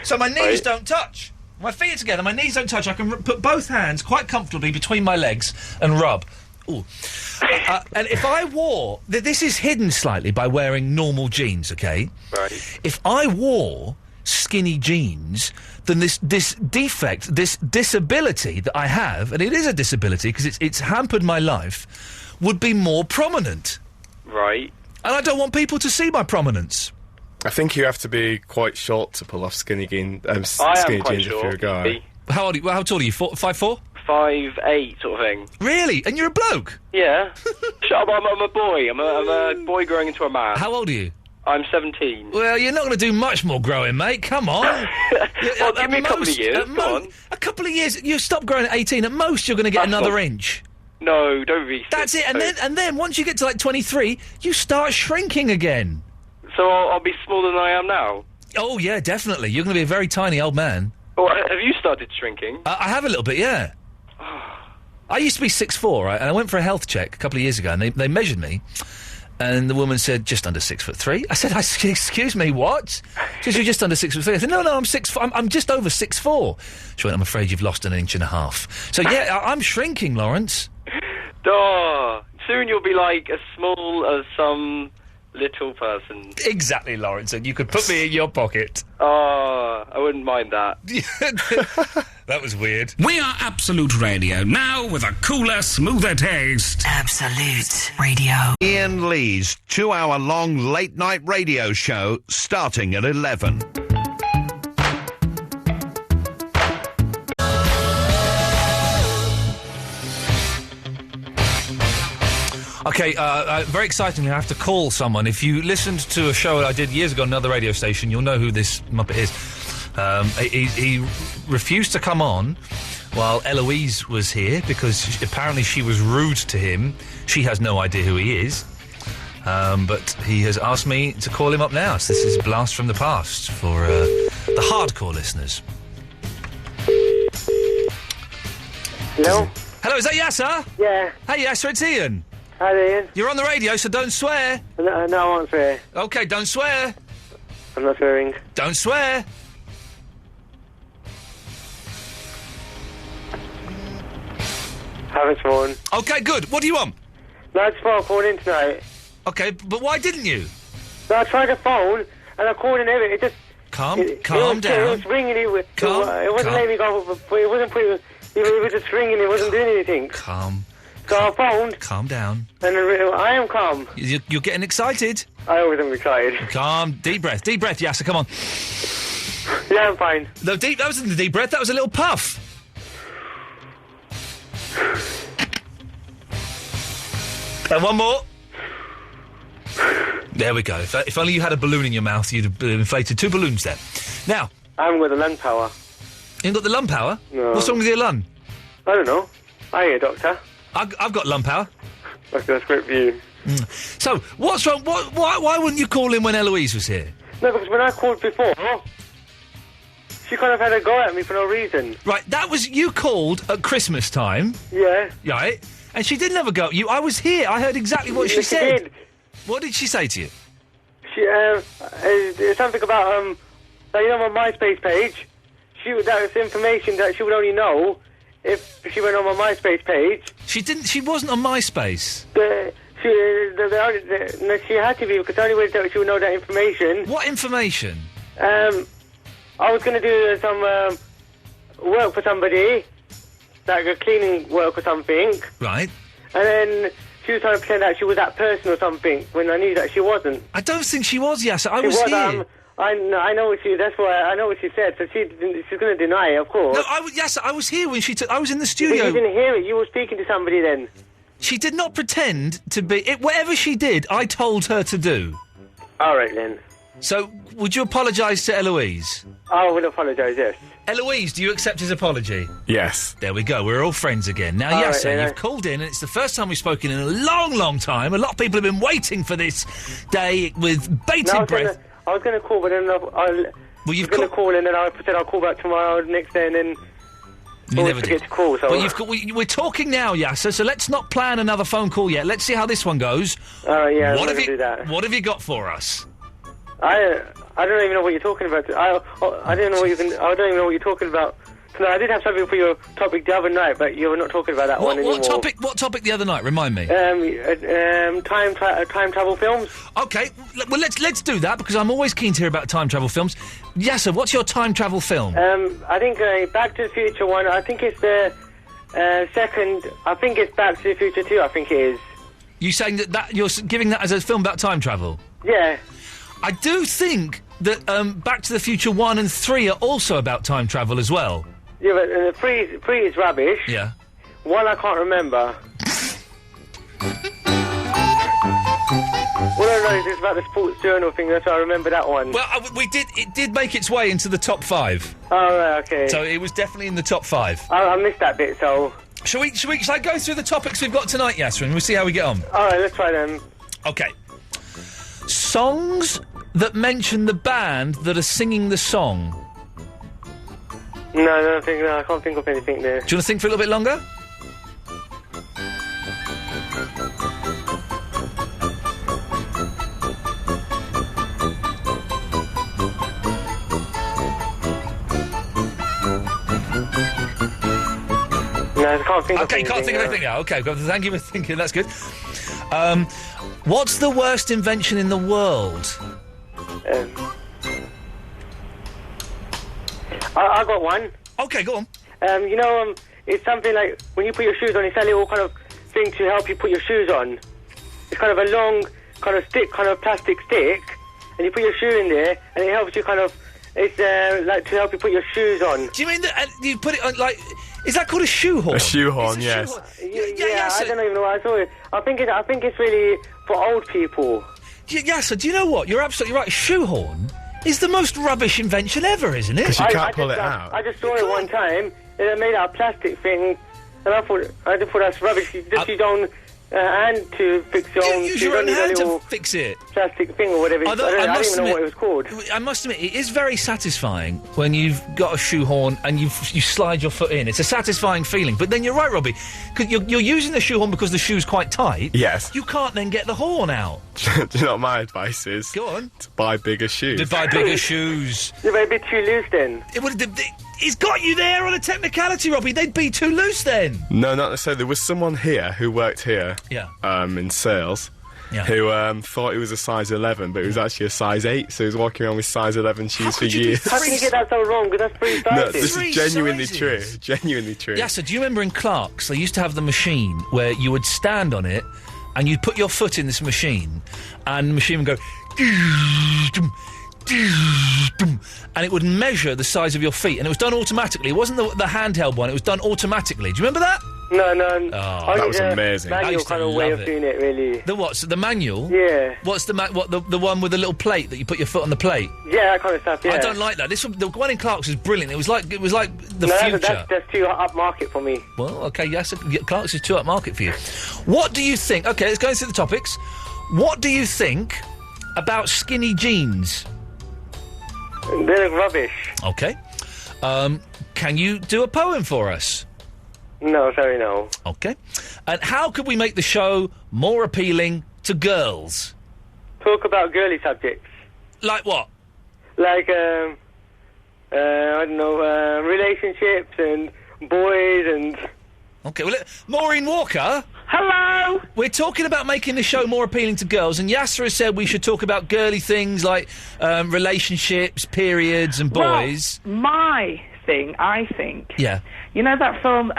So my knees don't touch. My feet are together, my knees don't touch. I can put both hands quite comfortably between my legs and rub. Ooh. And if I wore... this is hidden slightly by wearing normal jeans, okay? Right. If I wore skinny jeans, then this defect, this disability that I have, and it is a disability because it's hampered my life, would be more prominent. Right. And I don't want people to see my prominence. I think you have to be quite short to pull off skinny jeans if you're a guy. How tall are you? 5'4"? 5'8", sort of thing. Really? And you're a bloke? Yeah. Shut up, I'm a boy. I'm a boy growing into a man. How old are you? I'm 17. Well, you're not going to do much more growing, mate. Come on. Well, give me a couple of years. Come on. A couple of years. You stop growing at 18. At most, you're going to get another inch. No, don't be. That's it. And then once you get to like 23, you start shrinking again. So I'll be smaller than I am now? Oh, yeah, definitely. You're going to be a very tiny old man. Oh, have you started shrinking? I have a little bit, yeah. I used to be 6'4", right? And I went for a health check a couple of years ago, and they measured me. And the woman said, just under 6'3". I said, excuse me, what? She said, you're just under 6'3". I said, no, I'm 6'4". I'm just over 6'4". She went, I'm afraid you've lost an inch and a half. So, yeah, I'm shrinking, Lawrence. Oh, soon you'll be like as small as some little person. Exactly, Lawrence, and you could put me in your pocket. Oh, I wouldn't mind that. That was weird. We are Absolute Radio, now with a cooler, smoother taste. Absolute Radio. Iain Lee's 2-hour-long late-night radio show starting at 11. Okay, very excitingly, I have to call someone. If you listened to a show I did years ago on another radio station, you'll know who this Muppet is. He refused to come on while Eloise was here because apparently she was rude to him. She has no idea who he is. But he has asked me to call him up now. So this is a blast from the past for the hardcore listeners. Hello? Hello, is that Yasser? Yeah. Hey, Yasser, it's Iain. Hi, Ian. You're on the radio, so don't swear. No, I won't swear. Okay, don't swear. I'm not swearing. Don't swear. Haven't sworn. Okay, good. What do you want? No, I just thought I called in tonight. Okay, but why didn't you? No, I tried the phone, and I called in everything. It just... Calm It down. was ringing. It wasn't letting me go. It wasn't putting... It was just ringing. It wasn't doing anything. So I phoned. Calm down. And I am calm. You're getting excited. I always am excited. Calm. Deep breath, Yasser, come on. Yeah, I'm fine. No, that wasn't a deep breath, that was a little puff. And one more. There we go. If only you had a balloon in your mouth, you'd have inflated 2 balloons there. Now. I haven't got the lung power. You ain't got the lung power? No. What's wrong with your lung? I don't know. Hiya, Doctor. I've got lung power. That's great for you. So, what's wrong? Why wouldn't you call in when Eloise was here? No, because when I called before, she kind of had a go at me for no reason. Right, that was... You called at Christmas time. Yeah. Right? And she didn't have a go at you. I was here. I heard exactly what she said. Did. What did she say to you? She, something about, my MySpace page. That was information that she would only know if she went on my MySpace page. She wasn't on MySpace. She had to be, because the only way that she would know that information... What information? I was going to do some work for somebody, like a cleaning work or something. Right. And then she was trying to pretend that she was that person or something, when I knew that she wasn't. I don't think she was, Yasser. I She was here. I know what she... That's why I know what she said, so she's going to deny it, of course. No, Yasser, I was here when she took... I was in the studio. You didn't hear it. You were speaking to somebody then. She did not pretend to be... whatever she did, I told her to do. All right, then. So, would you apologise to Eloise? I will apologise, yes. Eloise, do you accept his apology? Yes. There we go. We're all friends again. Now, All right, Yasser, then, you've called in, and it's the first time we've spoken in a long, long time. A lot of people have been waiting for this day with bated breath. I was going to call, but then I was going to call, and then I said I'll call back tomorrow, next day, and then... You never forget to call, so... Well, we're talking now, Yasser, so let's not plan another phone call yet. Let's see how this one goes. Yeah, I'm going to do that. What have you got for us? I don't even know what you're talking about. I don't know what you can... I don't even know what you're talking about. No, I did have something for your topic the other night, but you were not talking about that one anymore. What topic the other night? Remind me. Time travel films. Okay, well let's do that, because I'm always keen to hear about time travel films. Yasser, what's your time travel film? I think Back to the Future one. I think it's the second. I think it's Back to the Future 2. I think it is. You saying that you're giving that as a film about time travel? Yeah. I do think that Back to the Future 1 and 3 are also about time travel as well. Yeah, but 3 is rubbish. Yeah. 1 I can't remember. All I know is it's about the sports journal thing, so I remember that one. Well, it did make its way into the top 5. Oh, right, okay. So it was definitely in the top 5. I missed that bit, so... Shall I go through the topics we've got tonight, Yasser, and we'll see how we get on? All right, let's try them. Okay. Songs that mention the band that are singing the song. No, I can't think of anything there. Do you want to think for a little bit longer? No, I can't think of anything. Okay, can't think of anything now. Okay, thank you for thinking. That's good. What's the worst invention in the world? I got one. Okay, go on. It's something like when you put your shoes on, it's a little kind of thing to help you put your shoes on. It's kind of a long kind of stick, kind of plastic stick, and you put your shoe in there, and it helps you kind of... It's like to help you put your shoes on. Do you mean that you put it on, like... Is that called a shoehorn? A shoehorn, yes. Yeah, I don't even know what I saw it. I think it's really for old people. So do you know what? You're absolutely right. Shoehorn is the most rubbish invention ever, isn't it? Because you can't pull it out. I just saw it one time, and it made out of plastic thing, and I thought that's rubbish. You just use your own hand to fix your own... Use your own hand to fix it. Plastic thing or whatever. I don't even know what it was called. I must admit, it is very satisfying when you've got a shoehorn and you slide your foot in. It's a satisfying feeling. But then you're right, Robbie, because you're using the shoehorn because the shoe's quite tight. Yes. You can't then get the horn out. Do you know what my advice is? Go on. To buy bigger shoes. To buy bigger shoes. They're a bit too loose then. He's got you there on a technicality, Robbie. They'd be too loose then. No, not necessarily. There was someone here who worked here. Yeah. In sales. Yeah. Who thought it was a size 11, but it was actually a size 8, so he was walking around with size 11 shoes for years. How can you get that so wrong? Because that's 3 sizes. No, this is genuinely true. Genuinely true. Yeah, so do you remember in Clark's, they used to have the machine where you would stand on it and you'd put your foot in this machine and the machine would go... and it would measure the size of your feet, and it was done automatically. It wasn't the handheld one, it was done automatically. Do you remember that? No. Oh, that was amazing. Manual kind of way of doing it, really. The what? So the manual? Yeah. What's the one with the little plate that you put your foot on the plate? Yeah, that kind of stuff. Yeah. I don't like that. The one in Clark's was brilliant. It was like the no, future. That's too upmarket for me. Well, okay, yes, Clark's is too upmarket for you. What do you think? Okay, let's go through the topics. What do you think about skinny jeans? They're rubbish. Okay. Can you do a poem for us? No, sorry, no. Okay. And how could we make the show more appealing to girls? Talk about girly subjects. Like what? Like, I don't know, relationships and boys and... Okay, well, Maureen Walker? Hello? We're talking about making the show more appealing to girls, and Yasser has said we should talk about girly things like relationships, periods and boys. Well, my thing, I think... Yeah. You know that film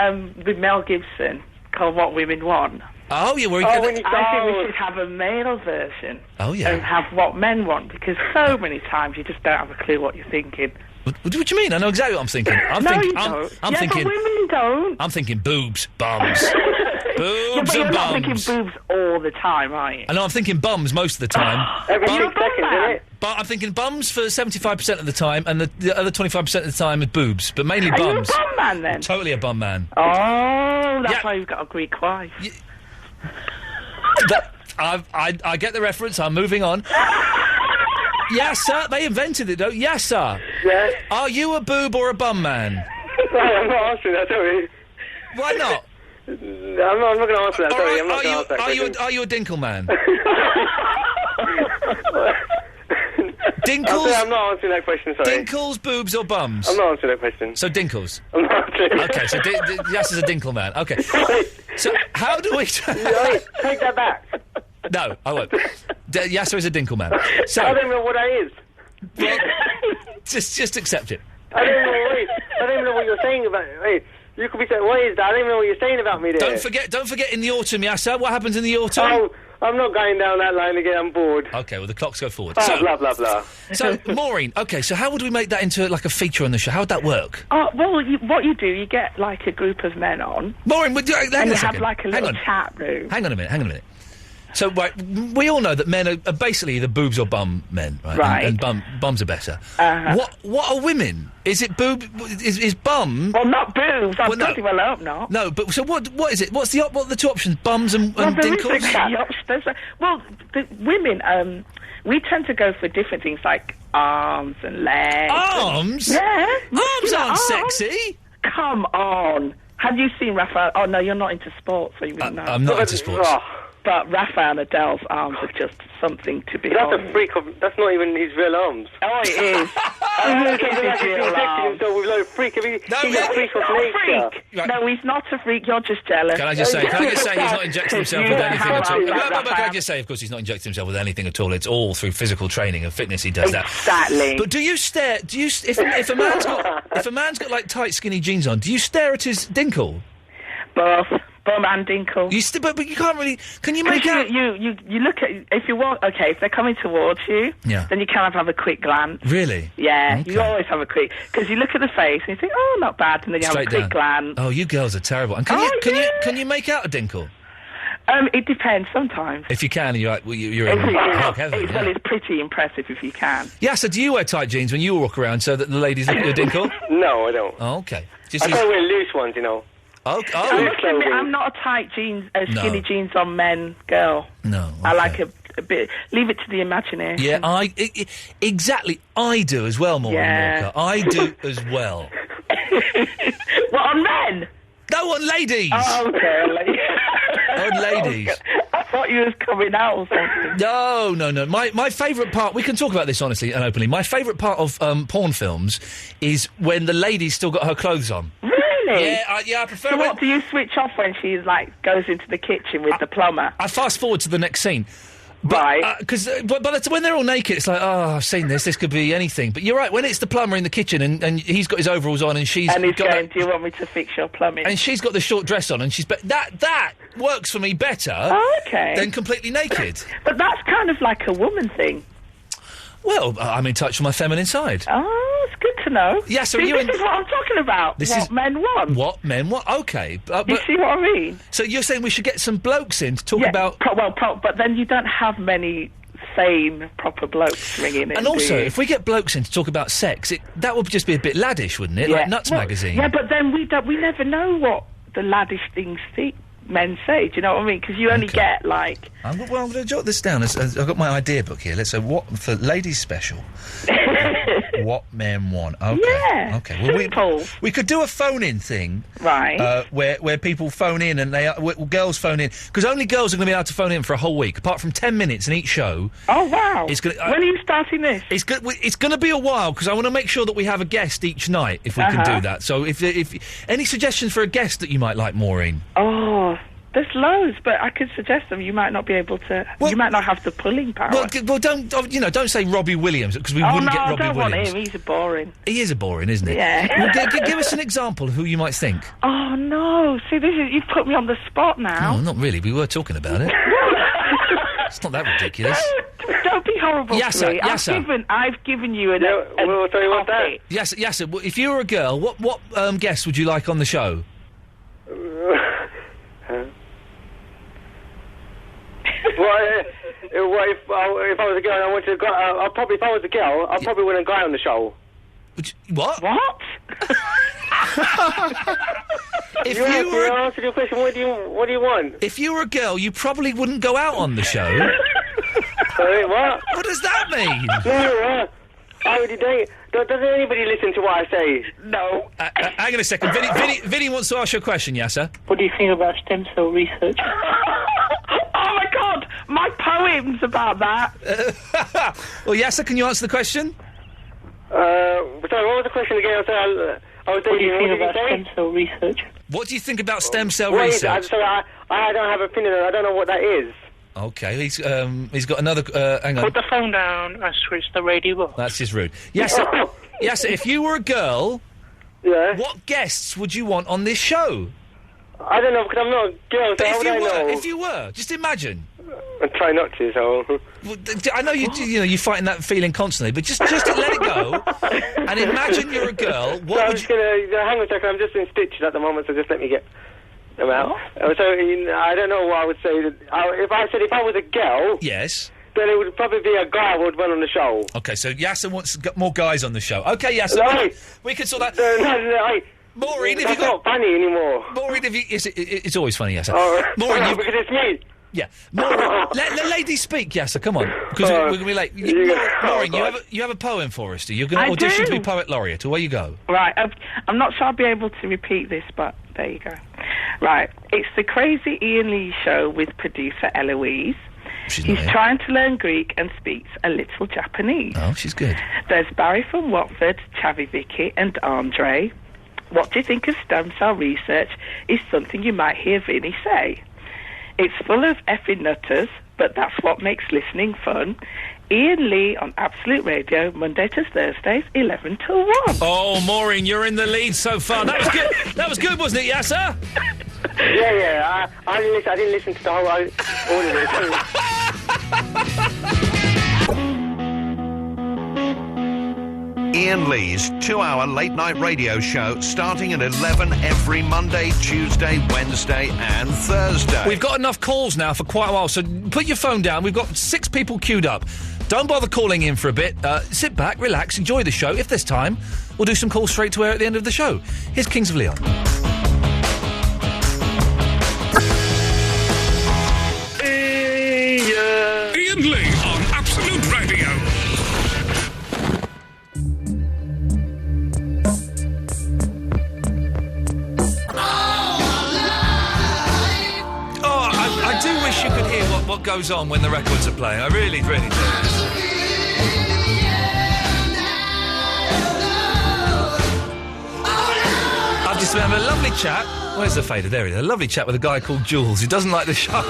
with Mel Gibson called What Women Want? Oh, yeah. I think we should have a male version. Oh, yeah. And have What Men Want, because so many times you just don't have a clue what you're thinking. What do you mean? I know exactly what I'm thinking. You don't. I'm yeah, thinking... but women don't. I'm thinking boobs, bums. Boobs you're and not bums. thinking boobs all the time, are you? I know, I'm thinking bums most of the time. Every 6 seconds, isn't it? But I'm thinking bums for 75% of the time, and the other 25% of the time with boobs, but mainly Are bums. you a bum man, then? Totally a bum man. Oh, that's why you've got a Greek wife. I get the reference, I'm moving on. Yes, sir, they invented it, though. Yes, sir. Yes. Are you a boob or a bum man? I'm not answering that, sorry. Why not? I'm not going to answer that, sorry. I'm not going to answer that question. Are you a dinkle man? Dinkles? I'm not answering that question, sorry. Dinkles, boobs or bums? I'm not answering that question. So dinkles? I'm not answering that. Okay, so Yas is a dinkle man. Okay. So how do we... Take that back. No, I won't. Yasser is a dinkle man. So, I don't know what that is. Well, just accept it. I don't even know what you're saying about it. Wait, you could be saying, what is that? I don't even know what you're saying about me there. Don't forget in the autumn, Yasser. What happens in the autumn? Oh, I'm not going down that line again. I'm bored. Okay, well, the clocks go forward. Oh, blah, blah, blah. So, Maureen, okay, so how would we make that into, like, a feature on the show? How would that work? Oh, well, what you do, you get, like, a group of men on. Maureen, and you have, like, a little chat room. Hang on a minute. So, right, we all know that men are basically the boobs or bum men, right? Right. And bums are better. What are women? Is it boob? Is bum? Well, not boobs. I bloody well hope not. No, but so what is it? What are the two options? Bums and dinkles? Well, the women, we tend to go for different things like arms and legs. Arms? Arms aren't sexy. Come on. Have you seen Raphael? Oh, no, you're not into sports, so you wouldn't know. I'm not into sports. But Raphael Nadal's arms are just something to behold. That's a freak of... That's not even his real arms. Oh, it is. No, he's not a freak. You're just jealous. Can I just say he's not injecting himself with anything at all? Can I just say, of course, he's not injecting himself with anything at all. It's all through physical training and fitness he does that. Exactly. But do you stare... If a man's got like tight, skinny jeans on, do you stare at his dinkle? Both. Bum and dinkle. But you can't really... Can you make out... You look at... If you want... Okay, if they're coming towards you, then you kind of have a quick glance. Really? Yeah, okay. You always have a quick... Because you look at the face and you think, oh, not bad, and then you have a quick glance. Oh, you girls are terrible. And can you make out a dinkle? It depends, sometimes. If you can, you're like... Well, you're in heaven. It's pretty impressive if you can. Yeah, so do you wear tight jeans when you walk around so that the ladies look at your dinkle? No, I don't. Oh, okay. I don't wear loose ones, you know. I'm not a tight jeans, skinny jeans on men girl. No. Okay. I like a bit. Leave it to the imagination. Yeah, exactly. I do as well, Maureen Walker. I do as well. What, on men? No, on ladies. Oh, okay, on ladies. I thought you was coming out or something. No. My favourite part, we can talk about this honestly and openly, my favourite part of porn films is when the lady's still got her clothes on. Really? Yeah, I prefer... So what, do you switch off when she, goes into the kitchen with the plumber? I fast forward to the next scene. Right. Because when they're all naked, it's like, oh, I've seen this. This could be anything. But you're right. When it's the plumber in the kitchen and he's got his overalls on and she's... And he's going, do you want me to fix your plumbing? And she's got the short dress on and she's... That works for me better than completely naked. But that's kind of like a woman thing. Well, I'm in touch with my feminine side. Oh, it's good to know. Yeah, so See, you this is what I'm talking about. Men want. What men want? Okay. You see what I mean? So you're saying we should get some blokes in to talk about... but then you don't have many sane, proper blokes ringing in. And also, if we get blokes in to talk about sex, that would just be a bit laddish, wouldn't it? Like Nuts magazine. Yeah, but then we never know what the laddish things men say. Do you know what I mean? Because you only get, like... I'm going to jot this down. I've got my idea book here. Let's say, what for ladies special... What men want. Okay. Yeah. Okay. Well, we could do a phone-in thing, right? Where people phone in and girls phone in, because only girls are going to be able to phone in for a whole week, apart from 10 minutes in each show. Oh wow! It's gonna, when are you starting this? It's going to be a while because I want to make sure that we have a guest each night if we can do that. So if any suggestions for a guest that you might like, Maureen? Oh. There's loads, but I could suggest them. You might not be able to. You might not have the pulling power. Well, don't say Robbie Williams because we wouldn't get Robbie Williams. I don't want him. He's a boring. He is a boring, isn't he? Yeah. Well, give us an example of who you might think. Oh no! See, you've put me on the spot now. No, not really. We were talking about it. It's not that ridiculous. Don't be horrible to me. I've given you a we'll tell you what that. Yes. If you were a girl, what guest would you like on the show? If I was a girl and I wanted to go... if I was a girl, I probably want a guy on the show. What? What? If you answered your question, what do you want? If you were a girl, you probably wouldn't go out on the show. Sorry, what? What does that mean? No, doesn't anybody listen to what I say? No. Hang on a second. Vinny wants to ask you a question, Yasser. What do you think about stem cell research? Oh my God! My poems about that. Well, Yasser, can you answer the question? Sorry, what was the question again? What do you think about stem cell research? What do you think about stem cell research? Sorry, I don't have an opinion. I don't know what that is. Okay, he's got another. Hang on. Put the phone down and switch the radio off. That's just rude. Yasser, if you were a girl, what guests would you want on this show? I don't know, because I'm not a girl, so how would I know? If you were, just imagine. I try not to, so... Well, I know you're fighting that feeling constantly, but just let it go, and imagine you're a girl. I'm just going to... Hang on a second, I'm just in stitches at the moment, so just let me get them out. So, I don't know what I would say. If I was a girl... Yes. Then it would probably be a guy who would run on the show. Okay, so Yasser wants more guys on the show. Okay, Yasser, we can sort that... No, Maureen, that's not funny anymore. Maureen, it's always funny, Yasser. Maureen, because it's me. Yeah, Maureen, let ladies speak, Yasser. Come on, because we're going to be late. Maureen, you have a poem for us. You're going to audition to be poet laureate. Away you go. Right, I'm not sure I'll be able to repeat this, but there you go. Right, it's the Crazy Iain Lee show with producer Eloise. He's trying to learn Greek and speaks a little Japanese. Oh, she's good. There's Barry from Watford, Chavi Vicky, and Andre. What do you think of stem cell research is something you might hear Vinny say. It's full of effing nutters, but that's what makes listening fun. Iain Lee on Absolute Radio, Monday to Thursdays, 11 till 1. Oh, Maureen, you're in the lead so far. That was good. That was good, wasn't it, Yasser? Yeah. I didn't listen to the whole all of it. Iain Lee's 2-hour late-night radio show starting at 11 every Monday, Tuesday, Wednesday and Thursday. We've got enough calls now for quite a while, so put your phone down. We've got 6 people queued up. Don't bother calling in for a bit. Sit back, relax, enjoy the show. If there's time, we'll do some calls straight to air at the end of the show. Here's Kings of Leon. Iain Lee on Absolute Radio. I do wish you could hear what goes on when the records are playing. I really, really do. I've just been having a lovely chat. Where's the fader? There he is. A lovely chat with a guy called Jules who doesn't like the show.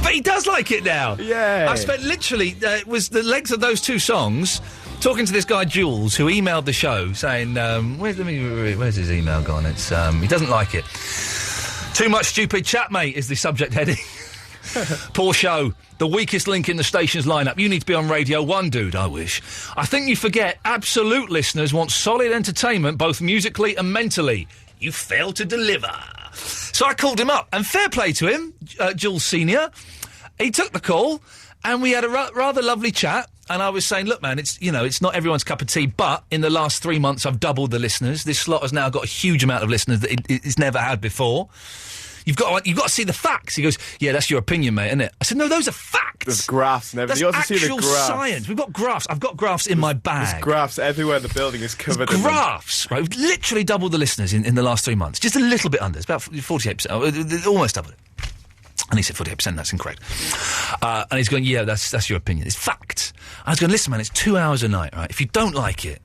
But he does like it now. Yeah. I've spent literally, it was the length of those 2 songs talking to this guy Jules who emailed the show saying, where's his email gone? It's he doesn't like it. Too much stupid chat, mate, is the subject heading. Poor show. The weakest link in the station's lineup. You need to be on Radio 1, dude, I wish. I think you forget absolute listeners want solid entertainment, both musically and mentally. You failed to deliver. So I called him up, and fair play to him, Jules Senior. He took the call, and we had a rather lovely chat. And I was saying, look, man, it's not everyone's cup of tea, but in the last 3 months, I've doubled the listeners. This slot has now got a huge amount of listeners that it's never had before. You've got to see the facts. He goes, yeah, that's your opinion, mate, isn't it? I said, no, those are facts. There's graphs and everything. That's actual science. We've got graphs. I've got graphs in my bag. There's graphs everywhere. The building is covered in graphs, right? We've literally doubled the listeners in the last 3 months. Just a little bit under. It's about 48%. Almost doubled it. And he said 48%, that's incorrect. And he's going, yeah, that's your opinion. It's fact. I was going, listen, man, it's 2 hours a night, right? If you don't like it,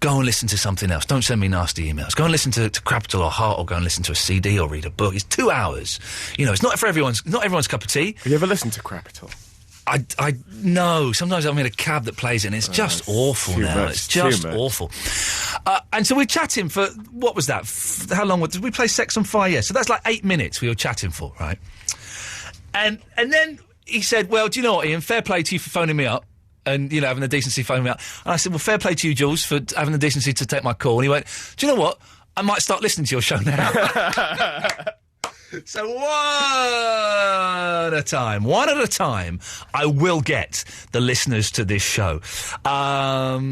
go and listen to something else. Don't send me nasty emails. Go and listen to Capital or Heart, or go and listen to a CD or read a book. It's 2 hours. It's not everyone's cup of tea. Have you ever listened to Capital? I know. Sometimes I'm in a cab that plays it, and it's just awful now. It's just awful. And so we're chatting for, what was that? How long? Did we play Sex on Fire? Yeah. So that's like 8 minutes we were chatting for, right? And then he said, well, do you know what, Ian? Fair play to you for phoning me up. And, having the decency phoning me up. And I said, well, fair play to you, Jules, for having the decency to take my call. And he went, do you know what? I might start listening to your show now. So one at a time, I will get the listeners to this show. Alex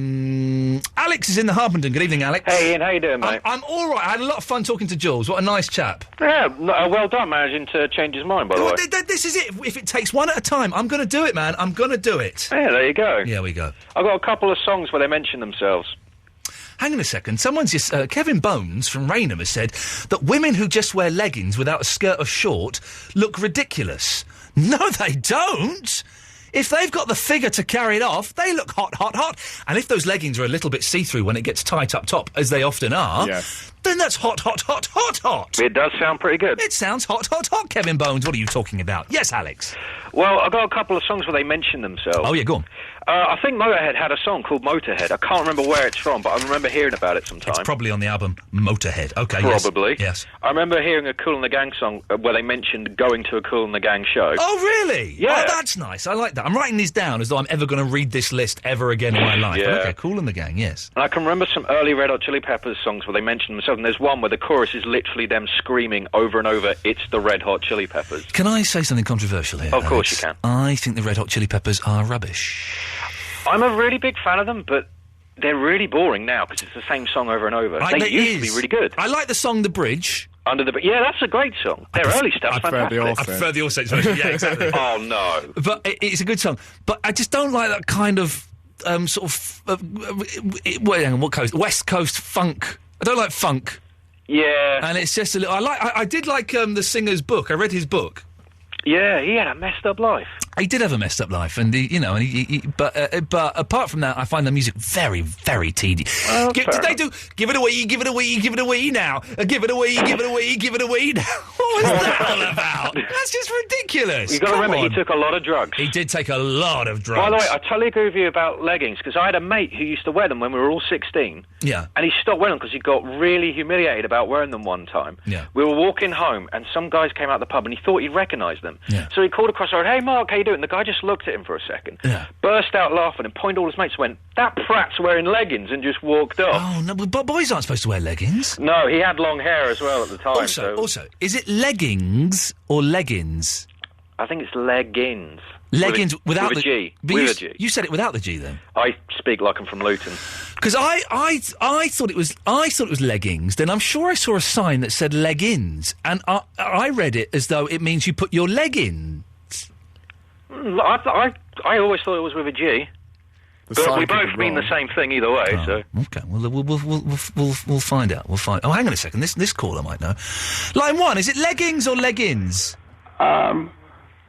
is in the Harpenden. Good evening, Alex. Hey, Ian, how you doing, mate? I'm all right. I had a lot of fun talking to Jules. What a nice chap. Yeah, well done managing to change his mind, by the way. This is it. If it takes one at a time, I'm going to do it, man. I'm going to do it. Yeah, there you go. Yeah, we go. I've got a couple of songs where they mention themselves. Hang on a second. Someone's just... Kevin Bones from Raynham has said that women who just wear leggings without a skirt or short look ridiculous. No, they don't. If they've got the figure to carry it off, they look hot, hot, hot. And if those leggings are a little bit see-through when it gets tight up top, as they often are, then that's hot, hot, hot, hot, hot. It does sound pretty good. It sounds hot, hot, hot, Kevin Bones. What are you talking about? Yes, Alex. Well, I've got a couple of songs where they mention themselves. Oh, yeah, go on. I think Motorhead had a song called Motorhead. I can't remember where it's from, but I remember hearing about it sometime. It's probably on the album Motorhead. Okay, probably. Yes. I remember hearing a Kool and the Gang song where they mentioned going to a Kool and the Gang show. Oh, really? Yeah. Oh, that's nice. I like that. I'm writing these down as though I'm ever going to read this list ever again in my life. Yeah. Okay, Kool and the Gang, yes. And I can remember some early Red Hot Chili Peppers songs where they mention themselves, and there's one where the chorus is literally them screaming over and over, it's the Red Hot Chili Peppers. Can I say something controversial here, Of course you can. I think the Red Hot Chili Peppers are rubbish. I'm a really big fan of them, but they're really boring now because it's the same song over and over. They used to be really good. I like the song The Bridge. Yeah, that's a great song. Their early stuff's fantastic. I prefer the All Saints version. Yeah, exactly. Oh, no. But it's a good song. But I just don't like that kind of what coast? West Coast funk. I don't like funk. Yeah. And it's just a little... I did like the singer's book. I read his book. Yeah, he had a messed up life. He did have a messed up life, and but apart from that, I find the music very, very tedious. Well, did they do give it away, give it away, give it away now, give it away, give it away, give it away now? What was that all about? That's just ridiculous. You got to remember, he took a lot of drugs. He did take a lot of drugs. By the way, I totally agree with you about leggings because I had a mate who used to wear them when we were all 16. Yeah. And he stopped wearing them because he got really humiliated about wearing them one time. Yeah. We were walking home and some guys came out the pub and he thought he'd recognise them. Yeah. So he called across the road, hey Mark, how you doing? And the guy just looked at him for a second, burst out laughing and pointed all his mates, went, that prat's wearing leggings, and just walked off. Oh, no, but boys aren't supposed to wear leggings. No, he had long hair as well at the time. Also, is it leggings or leggings? I think it's leggings. Leggings without with a G. With a G. You said it without the G, then. I speak like I'm from Luton. Because I thought it was leggings. Then I'm sure I saw a sign that said leggings, and I read it as though it means you put your leg in. I always thought it was with a G. But we both mean the same thing either way. So okay, we'll find out. We'll find. Oh, hang on a second. This caller might know. Line 1, is it leggings or leggings?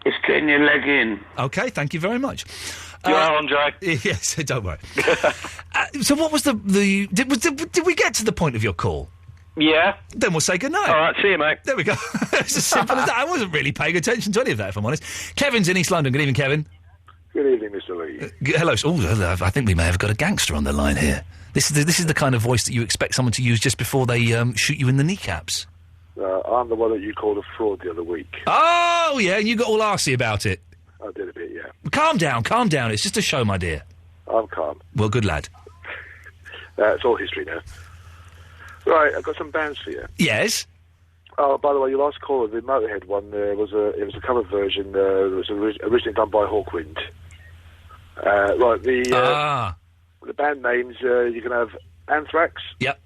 It's getting your leg in. Okay, thank you very much. You are, Andre. Yes, don't worry. So what was did we get to the point of your call? Yeah. Then we'll say goodnight. All right, see you, mate. There we go. It's as simple as that. I wasn't really paying attention to any of that, if I'm honest. Kevin's in East London. Good evening, Kevin. Good evening, Mr. Lee. Hello. Oh, I think we may have got a gangster on the line here. This is the kind of voice that you expect someone to use just before they shoot you in the kneecaps. I'm the one that you called a fraud the other week. Oh, yeah, and you got all arsey about it. I did a bit, yeah. Calm down. It's just a show, my dear. I'm calm. Well, good lad. It's all history now. Right, I've got some bands for you. Yes? Oh, by the way, your last caller, the Motorhead one, it was a cover version. It was originally done by Hawkwind. Right, the band names, you can have Anthrax. Yep.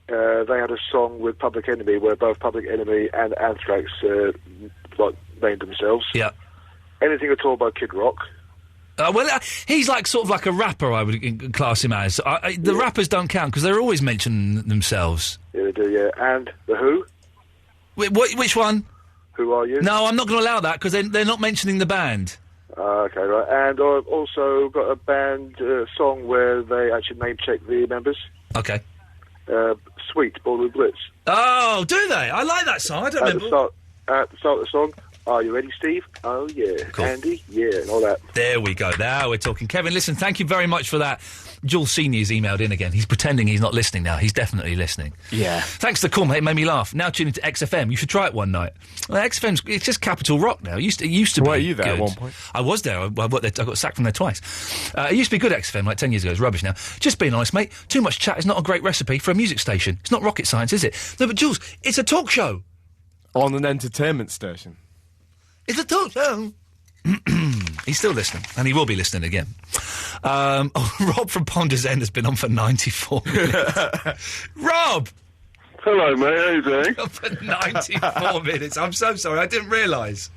They had a song with Public Enemy where both Public Enemy and Anthrax named themselves. Yep. Anything at all by Kid Rock. He's sort of like a rapper, I would class him as. The rappers don't count because they're always mentioning themselves. Yeah, they do, yeah. And The Who. Which one? Who Are You? No, I'm not going to allow that because they're not mentioning the band. Okay, right. And I've also got a band song where they actually name-check the members. Okay. Sweet, Born with Blitz. Oh, do they? I like that song. I don't remember. At the start of the song, are you ready, Steve? Oh, yeah. Cool. Andy? Yeah, and all that. There we go. Now we're talking. Kevin, listen, thank you very much for that. Jules Senior's emailed in again. He's pretending he's not listening now. He's definitely listening. Yeah. Thanks for the call, mate. It made me laugh. Now tuning to XFM. You should try it one night. Well, XFM's, it's just Capital Rock now. It used to be Were you there good. at one point? I was there. I got sacked from there twice. It used to be good, XFM, like 10 years ago. It's rubbish now. Just being honest, mate. Too much chat is not a great recipe for a music station. It's not rocket science, is it? No, but Jules, it's a talk show. On an entertainment station. It's a talk show. He's still listening, and he will be listening again. Rob from Ponders End has been on for 94 minutes. Rob! Hello, mate. How you doing? For 94 minutes. I'm so sorry. I didn't realise.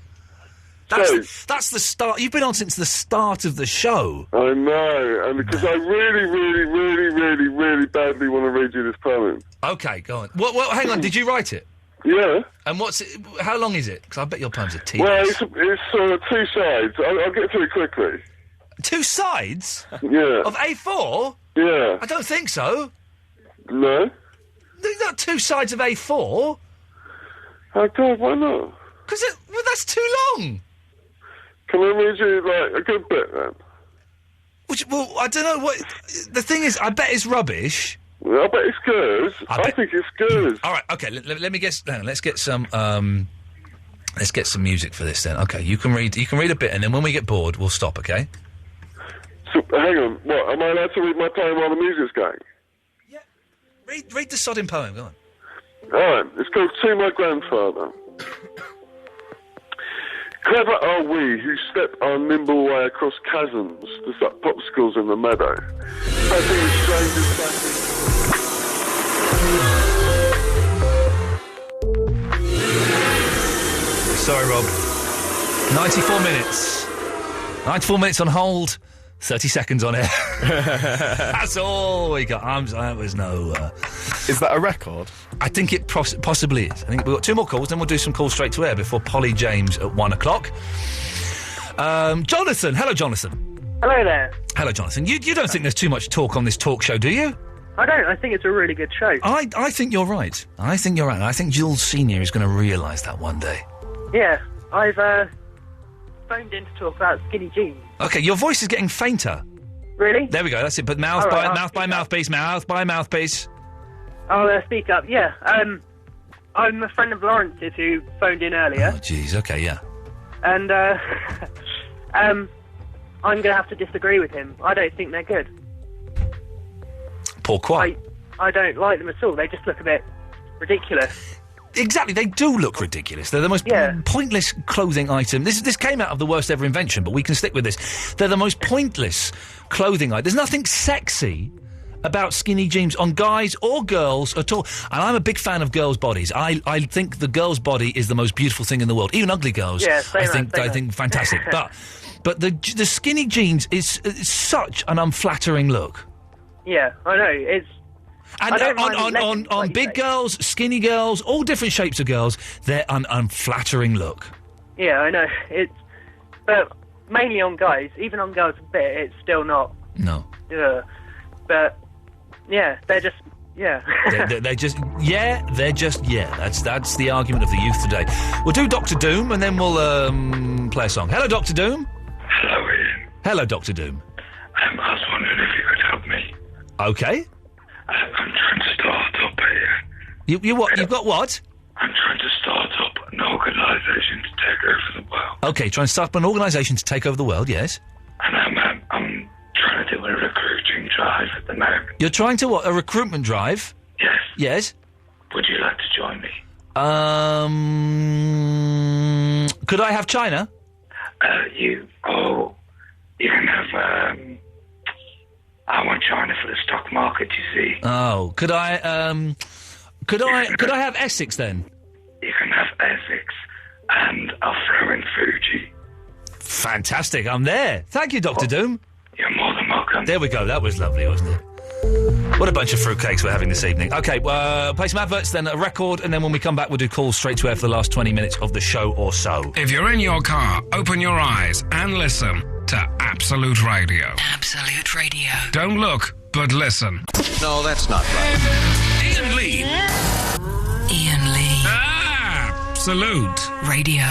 That's the start. You've been on since the start of the show. I know, and because I really badly want to read you this poem. Okay, go on. Well, hang on. Did you write it? Yeah. And how long is it? Because I bet your poems are tedious. Well, it's 2 sides. I'll get through it quickly. 2 sides? Yeah. Of A4? Yeah. I don't think so. No? There's not 2 sides of A4. Oh, God, why not? Because that's too long. Can I read you, a good bit, then? Well, I don't know what... The thing is, I bet it's rubbish. Well, I bet it's good. I think it's good. All right, okay, let me guess... Hang on, let's get some... Let's get some music for this, then. Okay, you can read a bit, and then when we get bored, we'll stop, okay? So, hang on. What, am I allowed to read my poem while the music's going? Yeah. Read the sodding poem, go on. All right, it's called To My Grandfather. Clever are we who step our nimble way across chasms to suck popsicles in the meadow. Passing the strangers passing. Sorry, Rob. 94 minutes. 94 minutes on hold. 30 seconds on air. That's all we got. That was no... Is that a record? I think it possibly is. I think we've got 2 more calls, then we'll do some calls straight to air before Polly James at 1 o'clock. Jonathan. Hello, Jonathan. Hello there. Hello, Jonathan. You don't think there's too much talk on this talk show, do you? I don't. I think it's a really good show. I think you're right. I think you're right. I think Jules Senior is going to realise that one day. Yeah. I've phoned in to talk about skinny jeans. Okay, your voice is getting fainter. Really? There we go, that's it. But mouth by mouthpiece. I'll speak up, yeah. I'm a friend of Lawrence's who phoned in earlier. Oh, jeez, okay, yeah. And, I'm going to have to disagree with him. I don't think they're good. Pourquoi? I don't like them at all. They just look a bit ridiculous. Exactly, they do look ridiculous. They're the most pointless clothing item. This came out of the worst ever invention, but we can stick with this. They're the most pointless clothing item. There's nothing sexy about skinny jeans on guys or girls at all. And I'm a big fan of girls' bodies. I think the girl's body is the most beautiful thing in the world. Even ugly girls. Yeah, I think fantastic. but the skinny jeans is such an unflattering look. Yeah, I know. It's And on big girls, skinny girls, all different shapes of girls, they're an unflattering look. Yeah, I know. But mainly on guys. Even on girls a bit, it's still not. No. But, yeah, they're just, yeah. they're just, That's the argument of the youth today. We'll do Dr. Doom, and then we'll play a song. Hello, Dr. Doom. Hello, Ian. Hello, Dr. Doom. I was wondering if you could help me. Okay. I'm trying to start up here. You what? You've got what? I'm trying to start up an organisation to take over the world. Okay, trying to start up an organisation to take over the world, yes. And I'm trying to do a recruiting drive at the moment. You're trying to what? A recruitment drive? Yes. Yes. Would you like to join me? Could I have China? You can have, I want China for the stock market, you see. Oh, could I have Essex then? You can have Essex, and I'll throw in Fuji. Fantastic, I'm there. Thank you, Dr. Doom. You're more than welcome. There we go, that was lovely, wasn't it? What a bunch of fruitcakes we're having this evening. OK, play some adverts, then a record, and then when we come back, we'll do calls straight to air for the last 20 minutes of the show or so. If you're in your car, open your eyes and listen to Absolute Radio. Absolute Radio. Don't look, but listen. No, that's not right. Iain Lee. Iain Lee. Absolute Radio.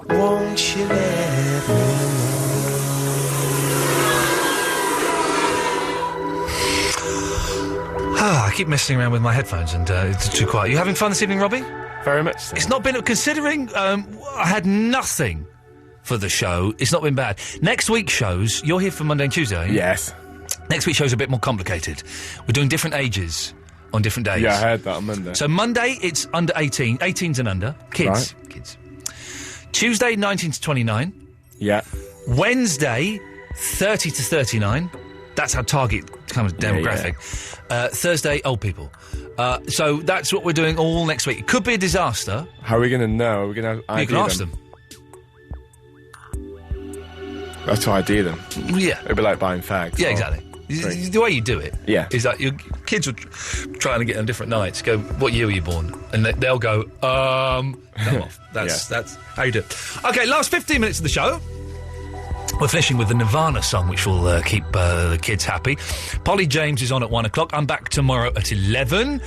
Won't you let me know? I keep messing around with my headphones and it's too quiet. You having fun this evening, Robbie? Very much so. It's not been... Considering I had nothing for the show, it's not been bad. Next week's shows, you're here for Monday and Tuesday, are you? Yes. Next week's shows are a bit more complicated. We're doing different ages on different days. Yeah, I heard that on Monday. So Monday, it's under 18. 18s and under. Kids. Right. Kids. Tuesday, 19 to 29. Yeah. Wednesday, 30 to 39. That's our target kind of demographic. Thursday, old people. So that's what we're doing all next week. It could be a disaster. How are we going to know? Are we going to ID You can ask them. That's to ID them. Yeah. It'd be like buying fags. Yeah, exactly. The way you do it is that your kids are trying to get on different nights. Go, what year were you born? And they'll go, come off. That's how you do it. Okay, last 15 minutes of the show. We're finishing with the Nirvana song, which will keep the kids happy. Polly James is on at 1 o'clock. I'm back tomorrow at 11.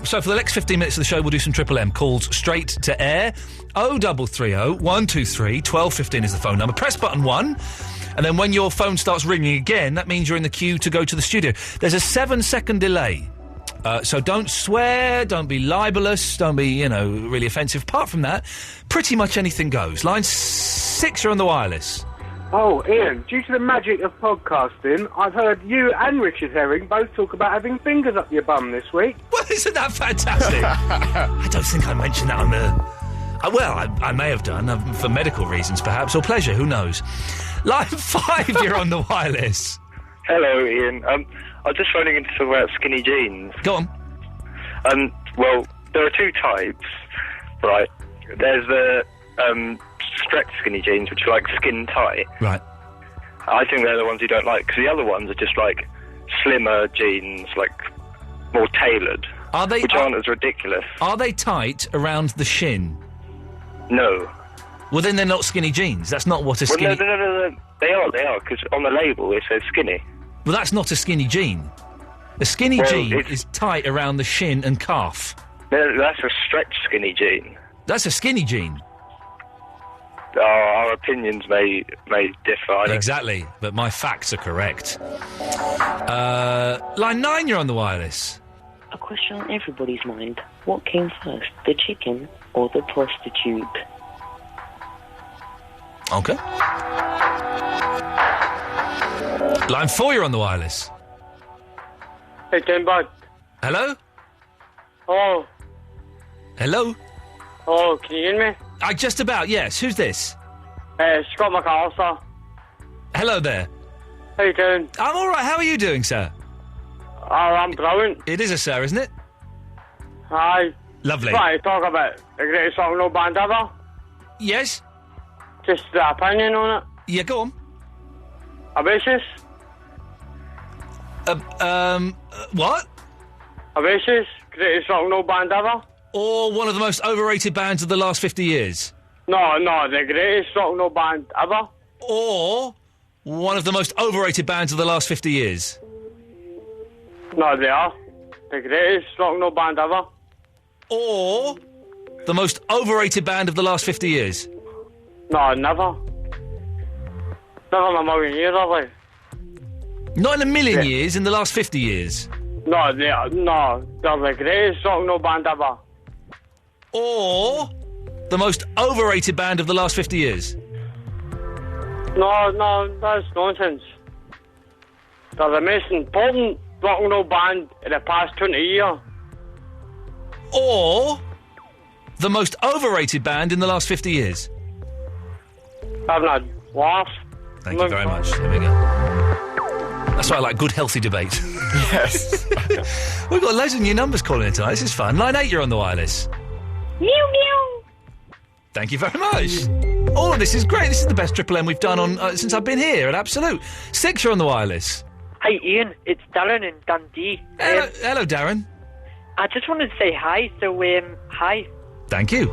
So for the next 15 minutes of the show, we'll do some Triple M calls straight to air. 0330 123 1215 is the phone number. Press button 1. And then when your phone starts ringing again, that means you're in the queue to go to the studio. There's a 7-second delay. So don't swear, don't be libelous, don't be, really offensive. Apart from that, pretty much anything goes. Line 6, you're on the wireless. Oh, Ian, due to the magic of podcasting, I've heard you and Richard Herring both talk about having fingers up your bum this week. Well, isn't that fantastic? I don't think I mentioned that on the... I may have done, for medical reasons perhaps, or pleasure, who knows. Line 5, you're on the wireless. Hello, Ian. I was just phoning in to talk about skinny jeans. Go on. Well, there are two types, right? There's the stretch skinny jeans, which are like skin tight. Right. I think they're the ones you don't like, because the other ones are just like slimmer jeans, like more tailored, which aren't as ridiculous. Are they tight around the shin? No. Well, then they're not skinny jeans. That's not what a skinny... No. They are, because on the label it says skinny. Well, that's not a skinny jean. A skinny jean is tight around the shin and calf. No, that's a stretch skinny jean. That's a skinny jean. Our opinions may differ. Exactly, but my facts are correct. Line 9, you're on the wireless. A question on everybody's mind. What came first, the chicken or the prostitute? Okay. Line 4, you're on the wireless. Hey, Tim Bud. Hello? Oh. Hello? Oh, can you hear me? Just about, yes. Who's this? Scott McAllister. Hello there. How you doing? I'm all right. How are you doing, sir? Oh, I'm brilliant. It is a sir, isn't it? Aye. Lovely. Right, talk about the greatest song no band ever. Yes? Just the opinion on it. Yeah, go on. Oasis. What? Oasis, greatest song no band ever. Or one of the most overrated bands of the last 50 years? No, the greatest song no band ever. Or one of the most overrated bands of the last 50 years? No, they are. The greatest song no band ever. Or the most overrated band of the last 50 years? No, never. Never in a million years, have I? Not in a million years, in the last 50 years? No, they're the greatest rock and roll band ever. Or the most overrated band of the last 50 years? No, that's nonsense. They're the most important rock and roll band in the past 20 years. Or the most overrated band in the last 50 years? I've not laughed. Thank you very much. There we go. That's why I like good, healthy debate. Yes. We've got loads of new numbers calling in tonight. This is fun. Line 8, you're on the wireless. Meow, meow. Thank you very much. Oh, this is great. This is the best Triple M we've done on since I've been here at Absolute. 6, you're on the wireless. Hi, Ian. It's Darren in Dundee. Hello, Darren. I just wanted to say hi, so, hi. Thank you.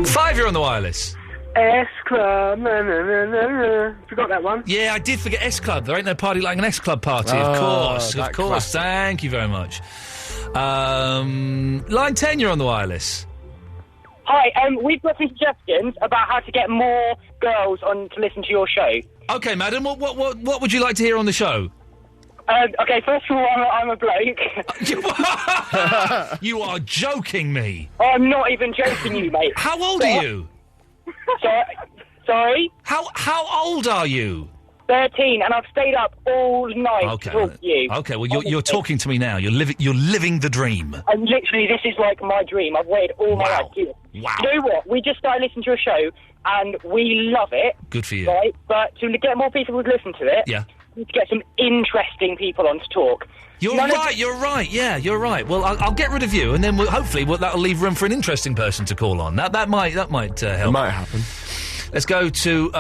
5, you're on the wireless. S Club, forgot that one. Yeah, I did forget S Club. There ain't no party like an S Club party, Oh, of course. that Of course. classic. Thank you very much. Line 10, you're on the wireless. Hi, we've got some suggestions about how to get more girls on to listen to your show. Okay, madam, what would you like to hear on the show? Okay, first of all, I'm a bloke. You are joking me. I'm not even joking you, mate. How old are you? Sorry? How old are you? 13, and I've stayed up all night to talk to you. Okay, well, you're talking to me now. You're living the dream. And literally, this is like my dream. I've waited all my life to do it. Wow. You know what? We just started listening to a show, and we love it. Good for you. Right? But to get more people to listen to it, Yeah. we need to get some interesting people on to talk. You're right. Yeah, you're right. Well, I'll get rid of you, and then hopefully that'll leave room for an interesting person to call on. That might help. It might happen. Let's go to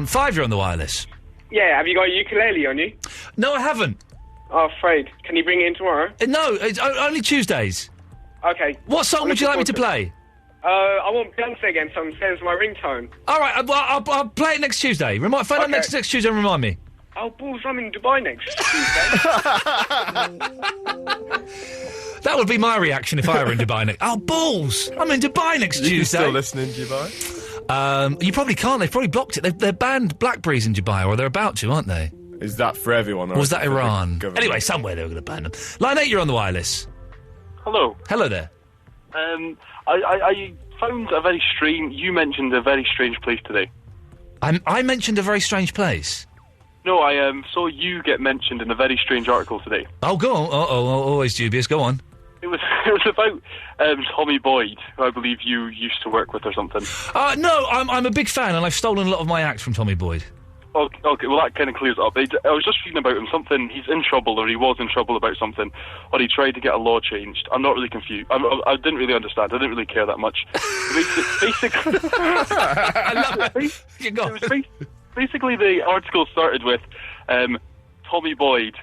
5. You're on the wireless. Yeah, have you got a ukulele on you? No, I haven't. Oh, afraid. Can you bring it in tomorrow? No, it's only Tuesdays. Okay. What song would you like me to play? I want Beyonce again, so I'm saying it's my ringtone. All right, I'll play it next Tuesday. Phone up next Tuesday and remind me. Oh, balls, I'm in Dubai next Tuesday. That would be my reaction if I were in Dubai next. Oh, balls! I'm in Dubai next You Tuesday. can still listen in Dubai? You probably can't. They've probably blocked it. They're banned Blackberries in Dubai, or they're about to, aren't they? Is that for everyone? Or was that Iran? Anyway, somewhere they were going to ban them. Line 8, you're on the wireless. Hello. Hello there. I found a very strange... You mentioned a very strange place today. I mentioned a very strange place? No, I saw you get mentioned in a very strange article today. Oh, go on. Always dubious. Go on. It was about Tommy Boyd, who I believe you used to work with or something. No, I'm a big fan, and I've stolen a lot of my acts from Tommy Boyd. Okay, well, that kind of clears it up. I was just reading about him, something, he's in trouble, or he was in trouble about something, or he tried to get a law changed. I'm not really confused. I didn't really understand. I didn't really care that much. Basically... I love it. Basically, the article started with Tommy Boyd,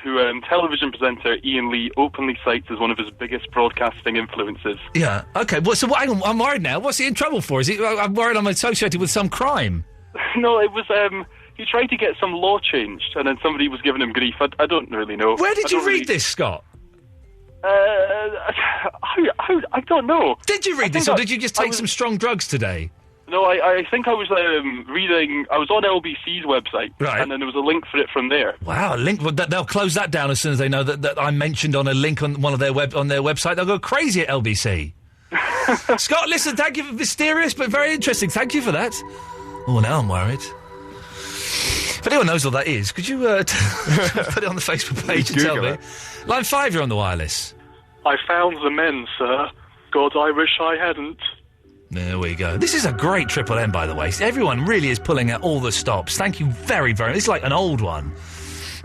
who television presenter Iain Lee openly cites as one of his biggest broadcasting influences. Yeah, okay. Well, so hang on, I'm worried now. What's he in trouble for? I'm worried I'm associated with some crime. No, it was, he tried to get some law changed, and then somebody was giving him grief. I don't really know. Where did you read this, Scott? I don't know. Did you read this, or did you just take some strong drugs today? No, I think I was reading... I was on LBC's website, right, and then there was a link for it from there. Wow, a link. Well, they'll close that down as soon as they know that I'm mentioned on a link on one of their on their website. They'll go crazy at LBC. Scott, listen, thank you for mysterious but very interesting. Thank you for that. Oh, now I'm worried. If anyone knows what that is, could you put it on the Facebook page and tell me? Line 5, you're on the wireless. I found the men, sir. God, I wish I hadn't. There we go. This is a great Triple M, by the way. Everyone really is pulling out all the stops. Thank you very, very much. It's like an old one.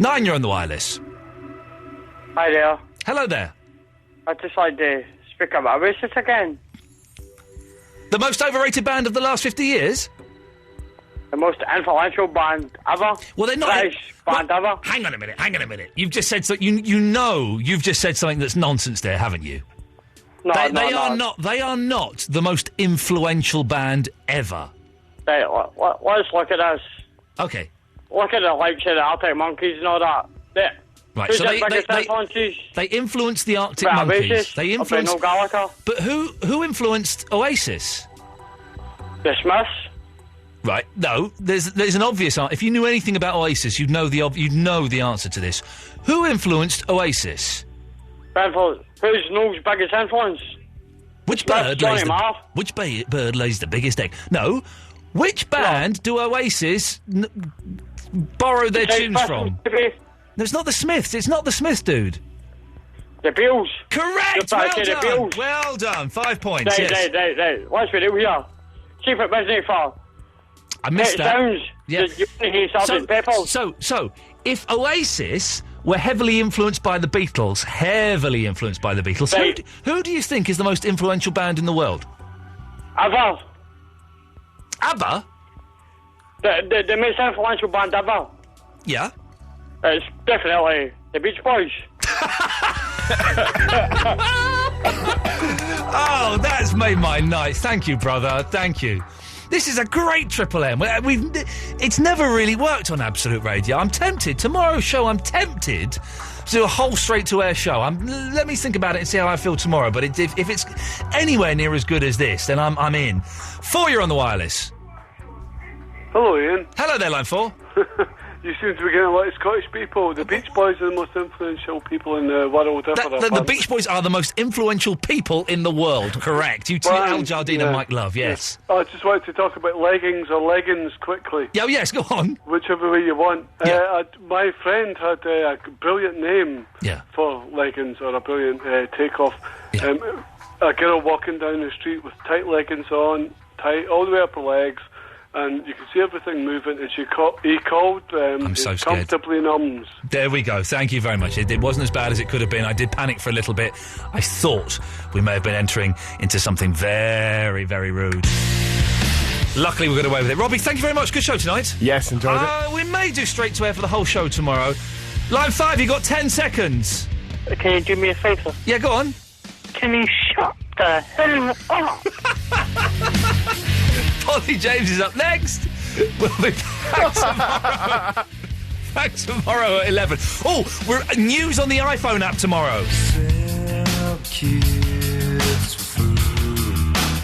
9, you're on the wireless. Hi there. Hello there. I'd just like to speak about this again. The most overrated band of the last 50 years? The most influential band ever. Well, they're not... band ever. Hang on a minute. You've just said so. You've just said something that's nonsense there, haven't you? No, They are not the most influential band ever. Hey, let's look at this. Okay. Look at the likes of the Arctic Monkeys and all that. Right, Who's so their biggest influences? they influenced the Arctic Right, Monkeys. Oasis, They influenced... up in Gallagher. But who influenced Oasis? The Smiths. Right, no, there's an obvious answer. If you knew anything about Oasis, you'd know the answer to this. Who influenced Oasis? Who's Noel's biggest influence? Which bird lays the biggest egg? No, which band do Oasis borrow their tunes from? No, it's not the Smiths. It's not the Smiths, dude. The Beatles. Correct. Well done. 5 points. Right. What's the deal here? Chief at business for. I missed that. Sounds. Yeah. So, if Oasis were heavily influenced by the Beatles, who do you think is the most influential band in the world? ABBA. ABBA? The most influential band ever. Yeah. It's definitely the Beach Boys. Oh, that's made my night. Thank you, brother. Thank you. This is a great Triple M. It's never really worked on Absolute Radio. I'm tempted. Tomorrow's show, I'm tempted to do a whole straight-to-air show. Let me think about it and see how I feel tomorrow. But if it's anywhere near as good as this, then I'm in. 4, you're on the wireless. Hello, Ian. Hello there, line 4. You seem to be getting a lot of Scottish people. The Beach Boys are the most influential people in the world ever. The Beach Boys are the most influential people in the world, correct. You two, Al Jardine and Mike Love, yes. I just wanted to talk about leggings or leggings quickly. Oh, yes, go on. Whichever way you want. Yeah. My friend had a brilliant name for leggings, or a brilliant takeoff. Yeah. A girl walking down the street with tight leggings on, tight all the way up her legs, and you could see everything moving, and he called I'm so scared. Comfortably Numbs. There we go. Thank you very much. It wasn't as bad as it could have been. I did panic for a little bit. I thought we may have been entering into something very, very rude. Luckily, we got away with it. Robbie, thank you very much. Good show tonight. Yes, enjoyed it. We may do straight to air for the whole show tomorrow. Line 5, you got 10 seconds. Can you do me a favour? Yeah, go on. Can you shut the hell up? Polly James is up next. We'll be back tomorrow. Back tomorrow at 11. Oh, we're news on the iPhone app tomorrow. So cute.